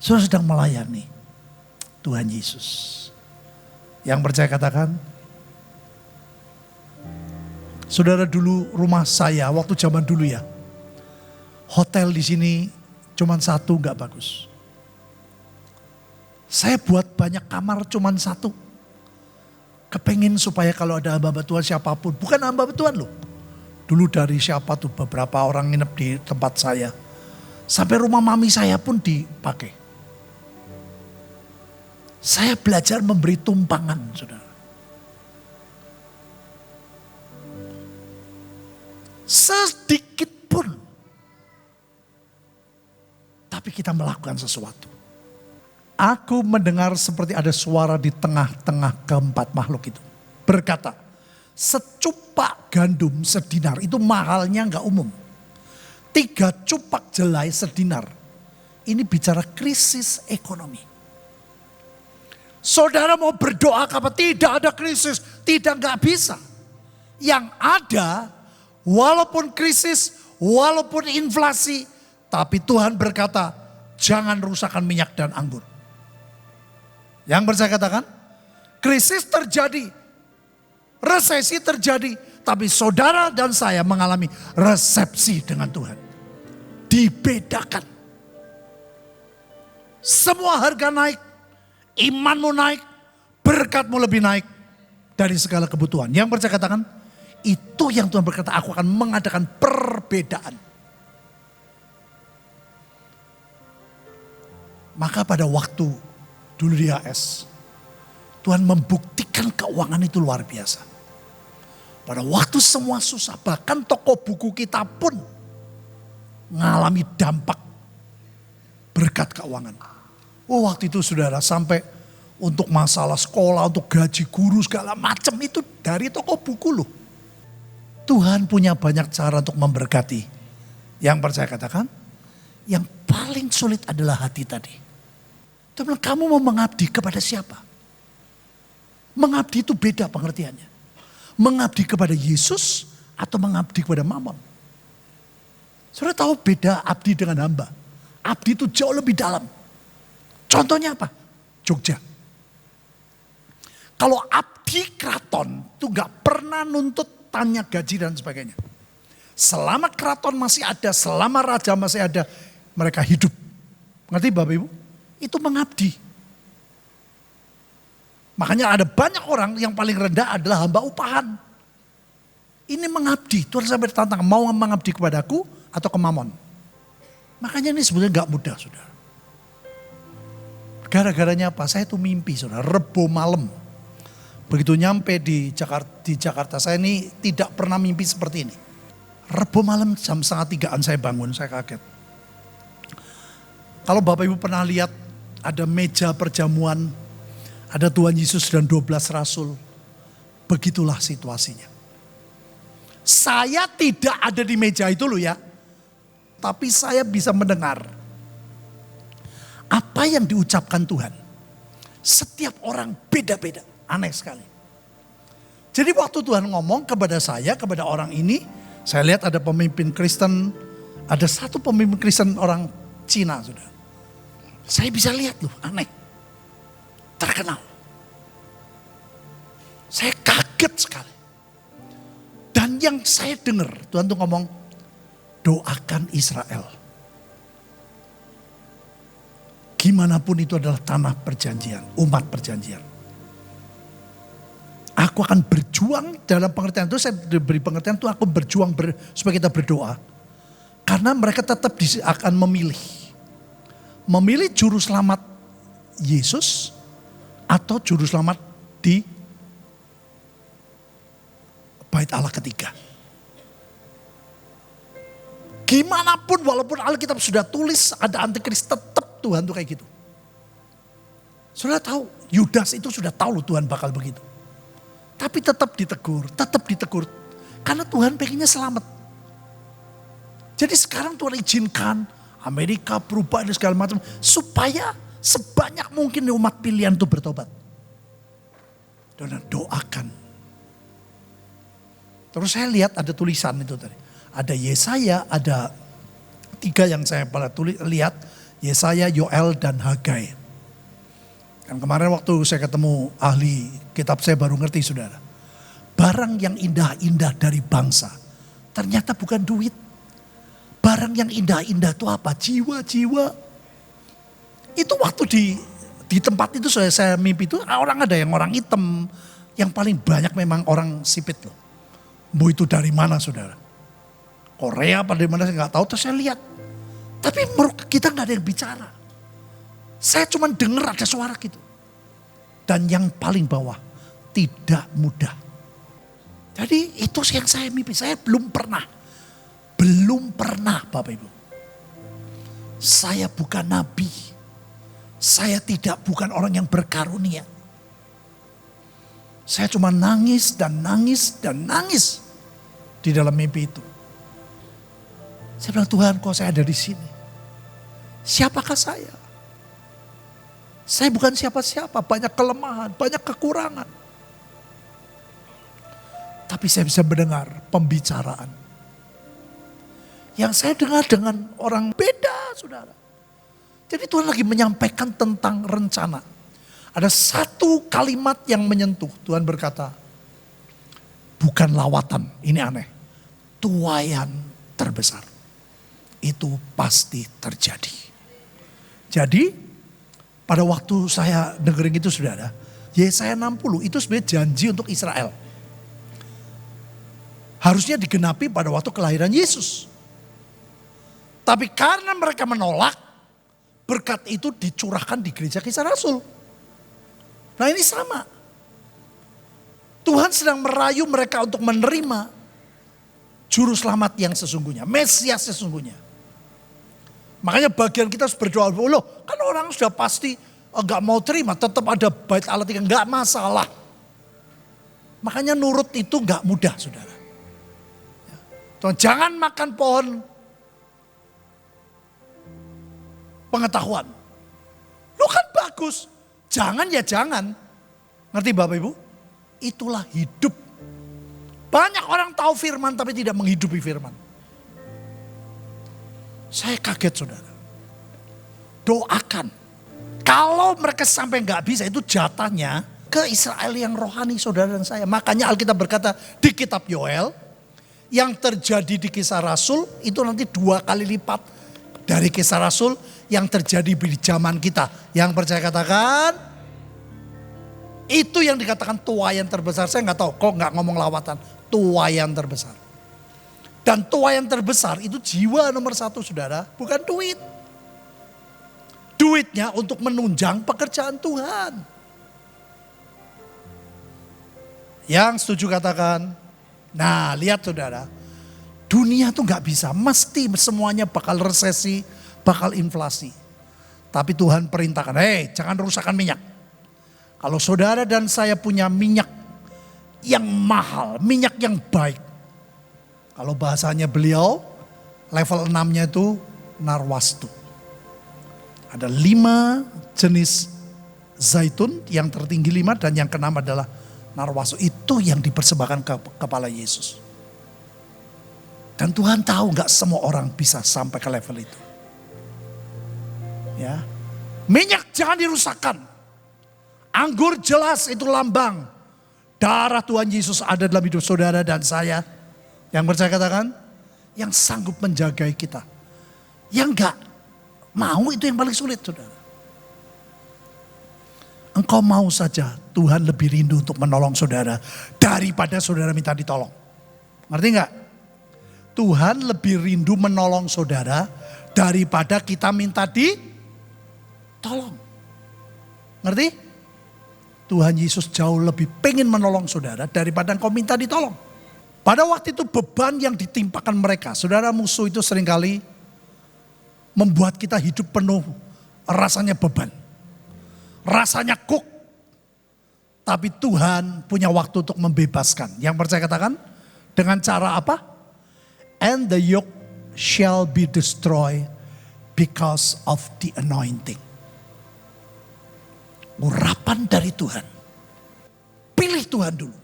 saudara sedang melayani Tuhan Yesus. Yang percaya katakan, saudara dulu rumah saya waktu zaman dulu ya, hotel di sini cuman satu nggak bagus. Saya buat banyak kamar cuman satu. Kepengin supaya kalau ada hamba Tuhan siapapun, bukan hamba Tuhan loh. Dulu dari siapa tuh beberapa orang nginep di tempat saya. Sampai rumah mami saya pun dipakai. Saya belajar memberi tumpangan saudara. Sedikit kita melakukan sesuatu. Aku mendengar seperti ada suara di tengah-tengah keempat makhluk itu. Berkata, secupak gandum sedinar, itu mahalnya enggak umum. 3 cupak jelai sedinar. Ini bicara krisis ekonomi. Saudara mau berdoa apa? Tidak ada krisis, enggak bisa. Yang ada, walaupun krisis, walaupun inflasi, tapi Tuhan berkata, jangan rusakkan minyak dan anggur. Yang percaya katakan, krisis terjadi, resesi terjadi, tapi saudara dan saya mengalami resepsi dengan Tuhan. Dibedakan. Semua harga naik, imanmu naik, berkatmu lebih naik dari segala kebutuhan. Yang percaya katakan, itu yang Tuhan berkata, aku akan mengadakan perbedaan. Maka pada waktu dulu di AS, Tuhan membuktikan keuangan itu luar biasa. Pada waktu semua susah, bahkan toko buku kita pun mengalami dampak berkat keuangan. Oh, waktu itu saudara, sampai untuk masalah sekolah, untuk gaji guru segala macam itu dari toko buku loh. Tuhan punya banyak cara untuk memberkati. Yang percaya katakan, yang paling sulit adalah hati tadi. Tuhan bilang, kamu mau mengabdi kepada siapa? Mengabdi itu beda pengertiannya. Mengabdi kepada Yesus atau mengabdi kepada Mammon. Saudara tahu beda abdi dengan hamba. Abdi itu jauh lebih dalam. Contohnya apa? Jogja. Kalau abdi keraton itu gak pernah nuntut tanya gaji dan sebagainya. Selama keraton masih ada, selama raja masih ada, mereka hidup. Ngerti Bapak Ibu? Itu mengabdi. Makanya ada banyak orang yang paling rendah adalah hamba upahan. Ini mengabdi. Tuhan sampai ditantang, mau mengabdi kepadaku atau ke Mammon. Makanya ini sebenarnya gak mudah, saudara. Gara-garanya apa? Saya tuh mimpi, saudara. Rebo malam. Begitu nyampe di Jakarta, saya ini tidak pernah mimpi seperti ini. Rebo malam jam 2:30 saya bangun, saya kaget. Kalau Bapak Ibu pernah lihat ada meja perjamuan, ada Tuhan Yesus dan 12 rasul. Begitulah situasinya. Saya tidak ada di meja itu loh ya. Tapi saya bisa mendengar apa yang diucapkan Tuhan. Setiap orang beda-beda, aneh sekali. Jadi waktu Tuhan ngomong kepada saya, kepada orang ini, saya lihat ada pemimpin Kristen, ada satu pemimpin Kristen orang Cina sudah. Saya bisa lihat loh, aneh. Terkenal. Saya kaget sekali. Dan yang saya dengar, Tuhan tuh ngomong, doakan Israel. Gimanapun itu adalah tanah perjanjian, umat perjanjian. Aku akan berjuang dalam pengertian itu, saya beri pengertian itu aku berjuang supaya kita berdoa. Karena mereka tetap akan memilih juru selamat Yesus atau juru selamat di bait Allah ketiga. Gimana pun walaupun Alkitab sudah tulis ada antikris, tetap Tuhan tuh kayak gitu. Sudah tahu, Yudas itu sudah tahu loh Tuhan bakal begitu. Tapi tetap ditegur. Karena Tuhan pengennya selamat. Jadi sekarang Tuhan izinkan Amerika berubah dan segala macam. Supaya sebanyak mungkin umat pilihan itu bertobat. Dan doakan. Terus saya lihat ada tulisan itu tadi. Ada Yesaya, ada 3 yang saya lihat. Yesaya, Yoel, dan Hagai. Dan kemarin waktu saya ketemu ahli kitab saya baru ngerti saudara. Barang yang indah-indah dari bangsa. Ternyata bukan duit. Barang yang indah-indah itu apa? Jiwa-jiwa. Itu waktu di tempat itu saya mimpi itu orang ada yang orang hitam. Yang paling banyak memang orang sipit loh. Mau itu dari mana saudara? Korea apa dari mana saya gak tahu. Terus saya lihat. Tapi kita gak ada yang bicara. Saya cuma dengar ada suara gitu. Dan yang paling bawah, tidak mudah. Jadi itu yang saya mimpi. Saya belum pernah Bapak Ibu. Saya bukan nabi. Saya bukan orang yang berkarunia. Saya cuma nangis dan nangis dan nangis di dalam mimpi itu. Saya bilang, Tuhan, kok saya ada di sini? Siapakah saya? Saya bukan siapa-siapa, banyak kelemahan, banyak kekurangan. Tapi saya bisa mendengar pembicaraan. Yang saya dengar dengan orang beda, saudara. Jadi Tuhan lagi menyampaikan tentang rencana. Ada satu kalimat yang menyentuh. Tuhan berkata, bukan lawatan, ini aneh. Tuaian terbesar. Itu pasti terjadi. Jadi pada waktu saya dengerin itu saudara, Yesaya 60 itu sebenarnya janji untuk Israel. Harusnya digenapi pada waktu kelahiran Yesus. Tapi karena mereka menolak, berkat itu dicurahkan di gereja Kisah Rasul. Nah ini sama. Tuhan sedang merayu mereka untuk menerima juru selamat yang sesungguhnya. Mesias sesungguhnya. Makanya bagian kita harus berdoa. Loh kan orang sudah pasti enggak mau terima. Tetap ada bait Allah tiga. Enggak masalah. Makanya nurut itu enggak mudah saudara. Tuhan, jangan makan pohon pengetahuan. Lu kan bagus. Jangan ya jangan. Ngerti Bapak Ibu? Itulah hidup. Banyak orang tahu firman tapi tidak menghidupi firman. Saya kaget saudara. Doakan. Kalau mereka sampai nggak bisa itu jatahnya ke Israel yang rohani saudara dan saya. Makanya Alkitab berkata di kitab Yoel. Yang terjadi di Kisah Rasul itu nanti 2 kali lipat dari Kisah Rasul yang terjadi di zaman kita. Yang percaya katakan, itu yang dikatakan tuaian terbesar. Saya nggak tahu kok nggak ngomong lawatan. Tuaian terbesar. Dan tuaian terbesar itu jiwa nomor 1 saudara, bukan duit. Duitnya untuk menunjang pekerjaan Tuhan. Yang setuju katakan. Nah lihat saudara, dunia tuh gak bisa, mesti semuanya bakal resesi, bakal inflasi. Tapi Tuhan perintahkan, jangan rusakkan minyak. Kalau saudara dan saya punya minyak yang mahal, minyak yang baik. Kalau bahasanya beliau, level 6-nya itu narwastu. Ada 5 jenis zaitun, yang tertinggi 5 dan yang ke-6 adalah narwastu. Itu yang dipersembahkan ke kepala Yesus. Dan Tuhan tahu gak semua orang bisa sampai ke level itu. Ya, minyak jangan dirusakkan. Anggur jelas itu lambang. Darah Tuhan Yesus ada dalam hidup saudara dan saya. Yang percaya katakan, yang sanggup menjaga kita. Yang gak mau itu yang paling sulit saudara. Engkau mau saja Tuhan lebih rindu untuk menolong saudara daripada saudara minta ditolong. Ngerti gak? Tuhan lebih rindu menolong saudara daripada kita minta ditolong. Ngerti? Tuhan Yesus jauh lebih pengen menolong saudara daripada engkau minta ditolong. Pada waktu itu beban yang ditimpakan mereka, saudara, musuh itu seringkali membuat kita hidup penuh rasanya beban. Rasanya kuk. Tapi Tuhan punya waktu untuk membebaskan. Yang percaya katakan, dengan cara apa? And the yoke shall be destroyed because of the anointing. Urapan dari Tuhan. Pilih Tuhan dulu.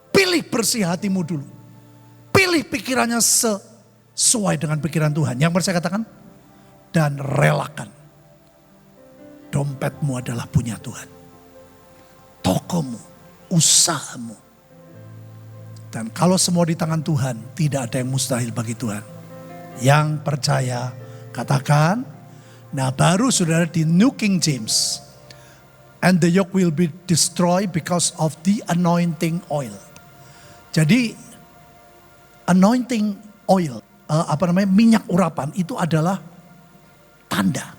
Pilih bersih hatimu dulu. Pilih pikirannya sesuai dengan pikiran Tuhan. Yang percaya katakan, dan relakan. Dompetmu adalah punya Tuhan. Tokomu, usahamu. Dan kalau semua di tangan Tuhan, tidak ada yang mustahil bagi Tuhan. Yang percaya, katakan. Nah baru saudara di New King James. And the yoke will be destroyed because of the anointing oil. Jadi anointing oil, minyak urapan itu adalah tanda.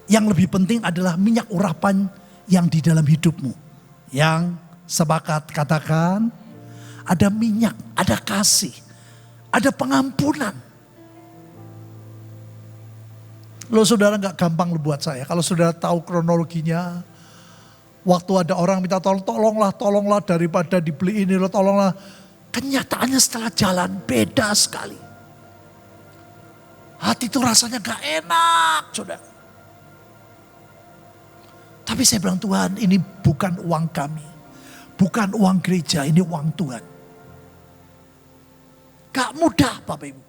Yang lebih penting adalah minyak urapan yang di dalam hidupmu. Yang sepakat katakan, ada minyak, ada kasih, ada pengampunan. Lo saudara gak gampang lo buat saya. Kalau saudara tahu kronologinya, waktu ada orang minta tolong, tolonglah daripada dibeli ini lo tolonglah. Kenyataannya setelah jalan beda sekali. Hati itu rasanya gak enak, saudara. Tapi saya bilang, Tuhan, ini bukan uang kami. Bukan uang gereja, ini uang Tuhan. Gak mudah Bapak Ibu.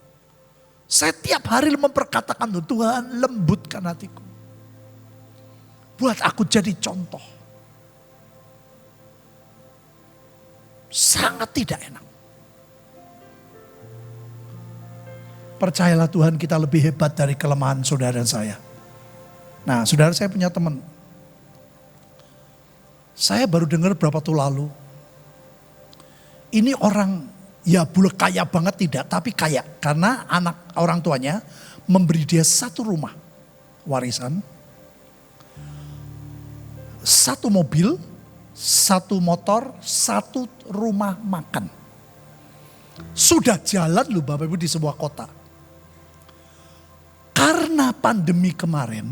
Saya tiap hari memperkatakan, Tuhan lembutkan hatiku. Buat aku jadi contoh. Sangat tidak enak. Percayalah Tuhan, kita lebih hebat dari kelemahan saudara dan saya. Nah, saudara, saya punya teman. Saya baru dengar berapa tahun lalu. Ini orang, ya boleh kaya banget tidak, tapi kaya. Karena orang tuanya memberi dia satu rumah warisan. Satu mobil, satu motor, satu rumah makan. Sudah jalan loh Bapak Ibu di sebuah kota. Karena pandemi kemarin,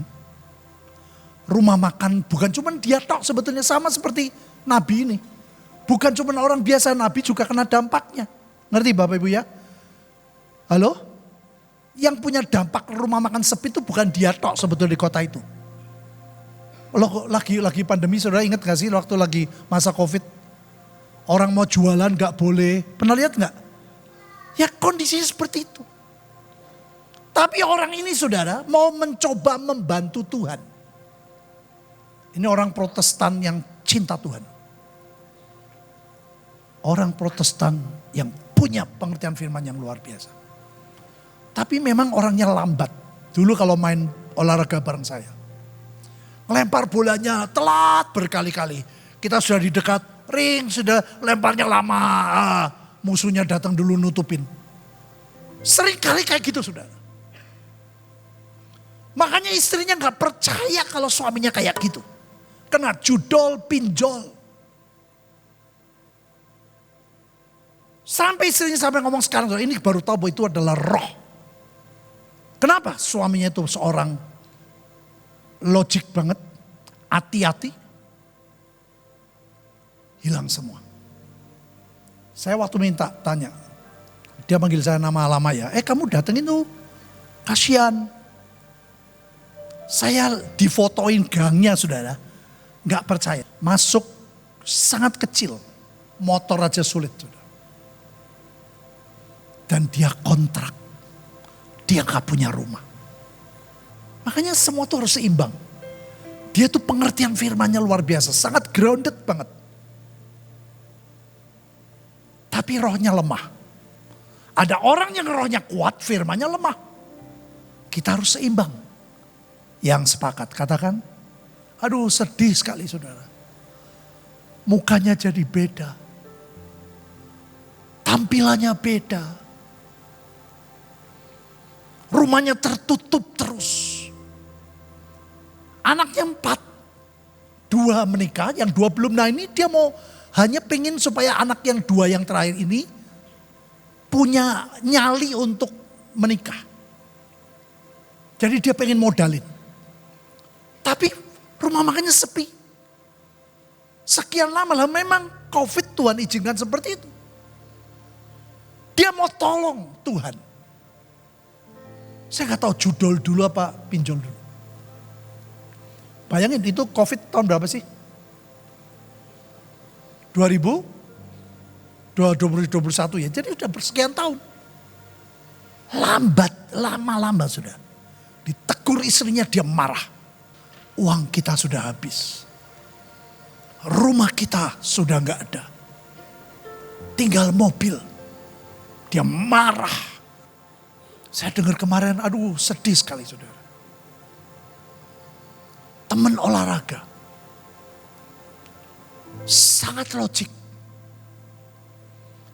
rumah makan bukan cuma dia tok sebetulnya, sama seperti Nabi ini. Bukan cuma orang biasa, Nabi juga kena dampaknya. Ngerti Bapak Ibu ya? Halo? Yang punya dampak rumah makan sepi itu bukan dia tok sebetulnya di kota itu. Lagi pandemi, saudara ingat gak sih waktu lagi masa Covid? Orang mau jualan gak boleh. Pernah lihat gak? Ya kondisinya seperti itu. Tapi orang ini saudara mau mencoba membantu Tuhan. Ini orang Protestan yang cinta Tuhan. Orang Protestan yang punya pengertian firman yang luar biasa. Tapi memang orangnya lambat. Dulu kalau main olahraga bareng saya. Lempar bolanya telat berkali-kali. Kita sudah di dekat ring, sudah lemparnya lama. Musuhnya datang dulu nutupin. Sering kali kayak gitu saudara. Makanya istrinya gak percaya kalau suaminya kayak gitu. Kena judol, pinjol. Sampai istrinya sampai ngomong sekarang, ini baru tahu bahwa itu adalah roh. Kenapa? Suaminya itu seorang logik banget, hati-hati, hilang semua. Saya waktu minta tanya, dia manggil saya nama lama ya, kamu datengin tuh, kasihan. Saya difotoin gangnya saudara, gak percaya. Masuk sangat kecil, motor aja sulit saudara. Dan dia kontrak, dia gak punya rumah. Makanya semua tuh harus seimbang. Dia tuh pengertian firmannya luar biasa, sangat grounded banget. Tapi rohnya lemah. Ada orang yang rohnya kuat, firmannya lemah. Kita harus seimbang. Yang sepakat, katakan, aduh sedih sekali saudara. Mukanya jadi beda. Tampilannya beda. Rumahnya tertutup terus. Anaknya 4. 2 menikah, yang 2 belum. Nah ini dia mau hanya pengen supaya anak yang 2 yang terakhir ini punya nyali untuk menikah. Jadi dia pengen modalin. Tapi rumah makannya sepi. Sekian lama lah memang Covid Tuhan izinkan seperti itu. Dia mau tolong Tuhan. Saya gak tahu judol dulu apa pinjol dulu. Bayangin itu Covid tahun berapa sih? 2021 ya. Jadi udah bersekian tahun. Lama sudah. Ditegur istrinya dia marah. Uang kita sudah habis. Rumah kita sudah gak ada. Tinggal mobil. Dia marah. Saya dengar kemarin, aduh sedih sekali saudara. Teman olahraga. Sangat logik.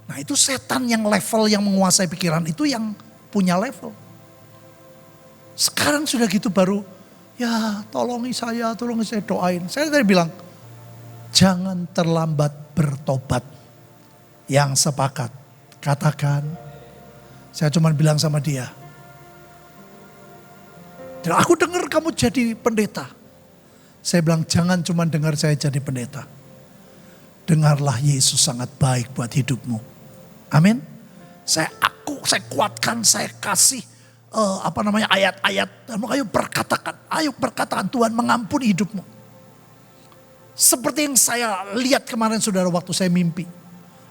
Nah itu setan yang level yang menguasai pikiran itu yang punya level. Sekarang sudah gitu baru, ya tolongi saya doain. Saya tadi bilang, jangan terlambat bertobat. Yang sepakat, katakan, saya cuma bilang sama dia, Dan aku dengar kamu jadi pendeta. Saya bilang, jangan cuma dengar saya jadi pendeta. Dengarlah Yesus sangat baik buat hidupmu. Amin. Saya kuatkan, saya kasih ayat-ayat. Ayo perkataan Tuhan mengampuni hidupmu. Seperti yang saya lihat kemarin saudara waktu saya mimpi.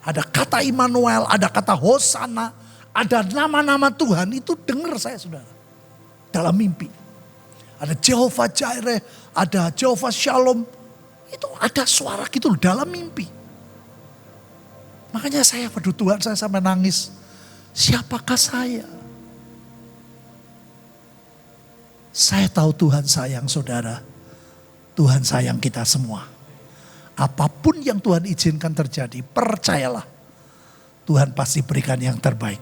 Ada kata Immanuel, ada kata Hosana, ada nama-nama Tuhan, itu dengar saya saudara. Dalam mimpi. Ada Jehovah Jireh, ada Jehovah Shalom. Itu ada suara gitu loh dalam mimpi. Makanya saya pada Tuhan, saya sampai nangis. Siapakah saya? Saya tahu Tuhan sayang saudara. Tuhan sayang kita semua. Apapun yang Tuhan izinkan terjadi, percayalah. Tuhan pasti berikan yang terbaik.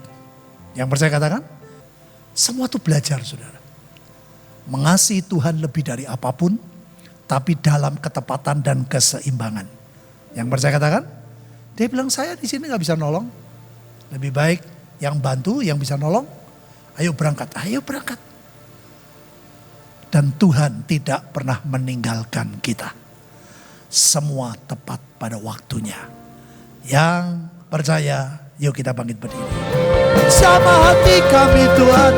Yang percaya katakan, semua itu belajar saudara. Mengasihi Tuhan lebih dari apapun, tapi dalam ketepatan dan keseimbangan. Yang percaya katakan, dia bilang saya di sini gak bisa nolong. Lebih baik yang bantu, yang bisa nolong. Ayo berangkat, ayo berangkat. Dan Tuhan tidak pernah meninggalkan kita. Semua tepat pada waktunya. Yang percaya, yuk kita bangkit berdiri. Sama hati kami Tuhan,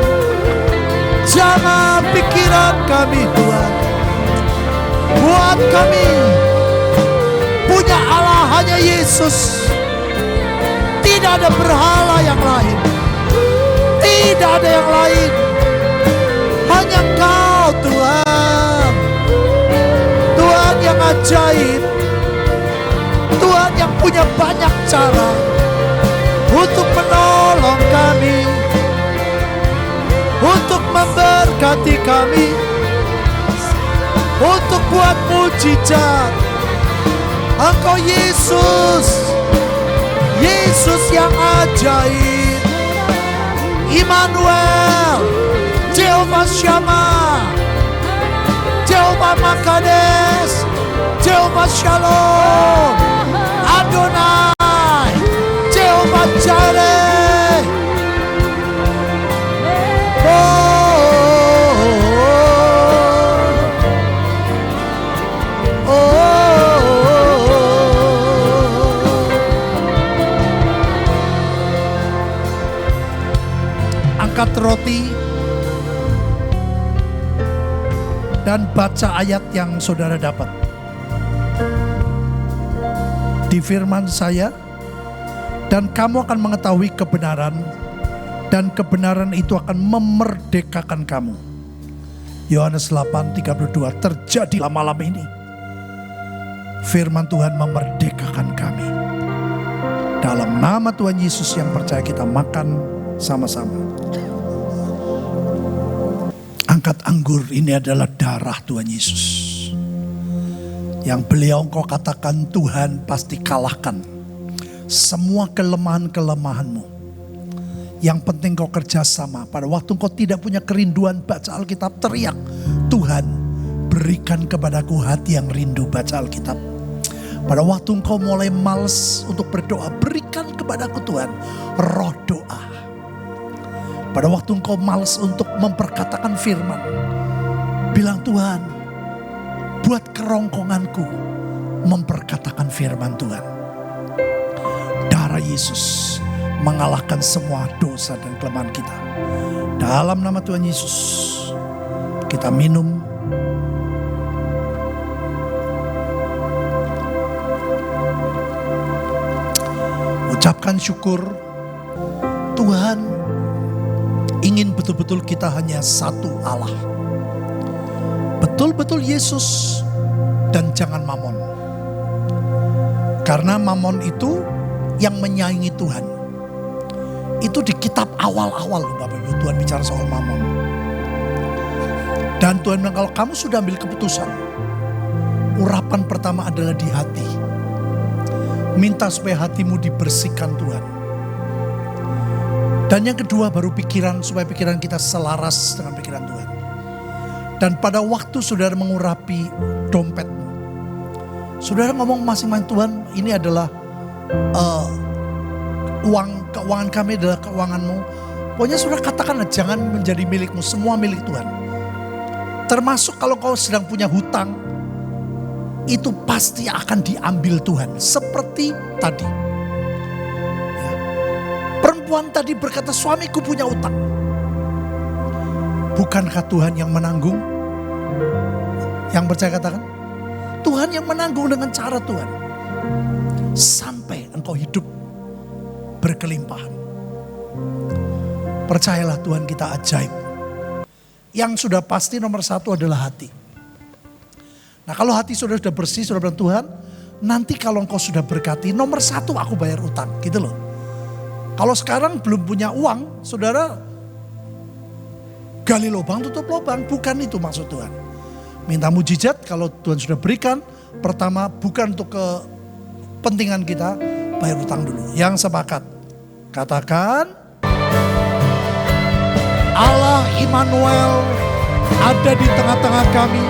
sama pikiran kami Tuhan. Buat kami punya Allah hanya Yesus. Tidak ada berhala yang lain. Tidak ada yang lain. Hanya Kau Tuhan. Tuhan yang ajaib. Tuhan yang punya banyak cara untuk menolong kami, untuk memberkati kami, untuk buat mujizat. Engkau Yesus, Yesus yang ajaib. Immanuel, Jehovah Shammah, Jehovah Makades, Jehovah Shalom, Adonai, Jehovah Jireh. Angkat roti dan baca ayat yang saudara dapat. Di firman saya, dan kamu akan mengetahui kebenaran, dan kebenaran itu akan memerdekakan kamu. Yohanes 8:32, terjadilah malam ini. Firman Tuhan memerdekakan kami. Dalam nama Tuhan Yesus yang percaya kita makan sama-sama. Angkat anggur, ini adalah darah Tuhan Yesus. Yang beliau engkau katakan Tuhan pasti kalahkan semua kelemahan-kelemahanmu. Yang penting kau kerjasama. Pada waktu kau tidak punya kerinduan baca Alkitab, teriak, Tuhan berikan kepadaku hati yang rindu baca Alkitab. Pada waktu engkau mulai malas untuk berdoa, berikan kepadaku Tuhan roh doa. Pada waktu engkau malas untuk memperkatakan firman, bilang Tuhan, buat kerongkonganku memperkatakan firman Tuhan. Darah Yesus mengalahkan semua dosa dan kelemahan kita. Dalam nama Tuhan Yesus, kita minum. Ucapkan syukur. Tuhan ingin betul-betul kita hanya satu Allah. Betul-betul Yesus dan jangan Mamon. Karena Mamon itu yang menyaingi Tuhan. Itu di kitab awal-awal Bapak Ibu Tuhan bicara soal Mamon. Dan Tuhan bilang kalau kamu sudah ambil keputusan, urapan pertama adalah di hati. Minta supaya hatimu dibersihkan Tuhan. Dan yang kedua baru pikiran, supaya pikiran kita selaras dengan pikiran Tuhan. Dan pada waktu saudara mengurapi dompetmu, saudara ngomong masing-masing, Tuhan ini adalah keuangan kami adalah keuanganmu. Pokoknya saudara katakan jangan menjadi milikmu, semua milik Tuhan. Termasuk kalau kau sedang punya hutang, itu pasti akan diambil Tuhan. Seperti tadi. Ya. Perempuan tadi berkata, suamiku punya hutang. Bukankah Tuhan yang menanggung? Yang percaya katakan, Tuhan yang menanggung dengan cara Tuhan. Sampai engkau hidup berkelimpahan. Percayalah Tuhan kita ajaib. Yang sudah pasti nomor satu adalah hati. Nah kalau hati sudah bersih, sudah bilang Tuhan, nanti kalau engkau sudah berkati, nomor satu aku bayar utang, gitu loh. Kalau sekarang belum punya uang, saudara gali lubang, tutup lubang, bukan itu maksud Tuhan. Minta mujizat kalau Tuhan sudah berikan, pertama bukan untuk kepentingan kita, bayar utang dulu. Yang sepakat, katakan, Allah Immanuel ada di tengah-tengah kami.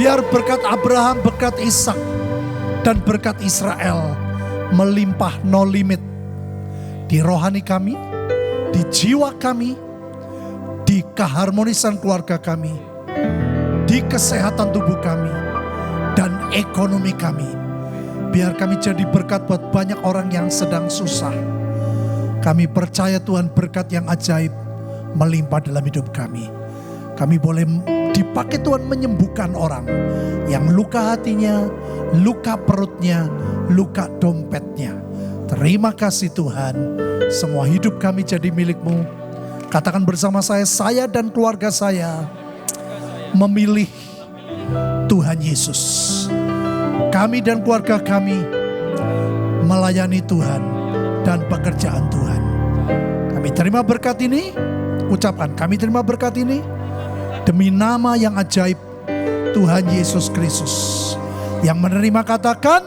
Biar berkat Abraham, berkat Ishak, dan berkat Israel melimpah no limit di rohani kami, di jiwa kami, di keharmonisan keluarga kami, di kesehatan tubuh kami, dan ekonomi kami. Biar kami jadi berkat buat banyak orang yang sedang susah. Kami percaya Tuhan berkat yang ajaib melimpah dalam hidup kami. Kami boleh dipakai Tuhan menyembuhkan orang yang luka hatinya, luka perutnya, luka dompetnya. Terima kasih Tuhan, semua hidup kami jadi milik-Mu. Katakan bersama saya dan keluarga saya memilih Tuhan Yesus. Kami dan keluarga kami melayani Tuhan dan pekerjaan Tuhan. Kami terima berkat ini, ucapkan kami terima berkat ini demi nama yang ajaib Tuhan Yesus Kristus. Yang menerima katakan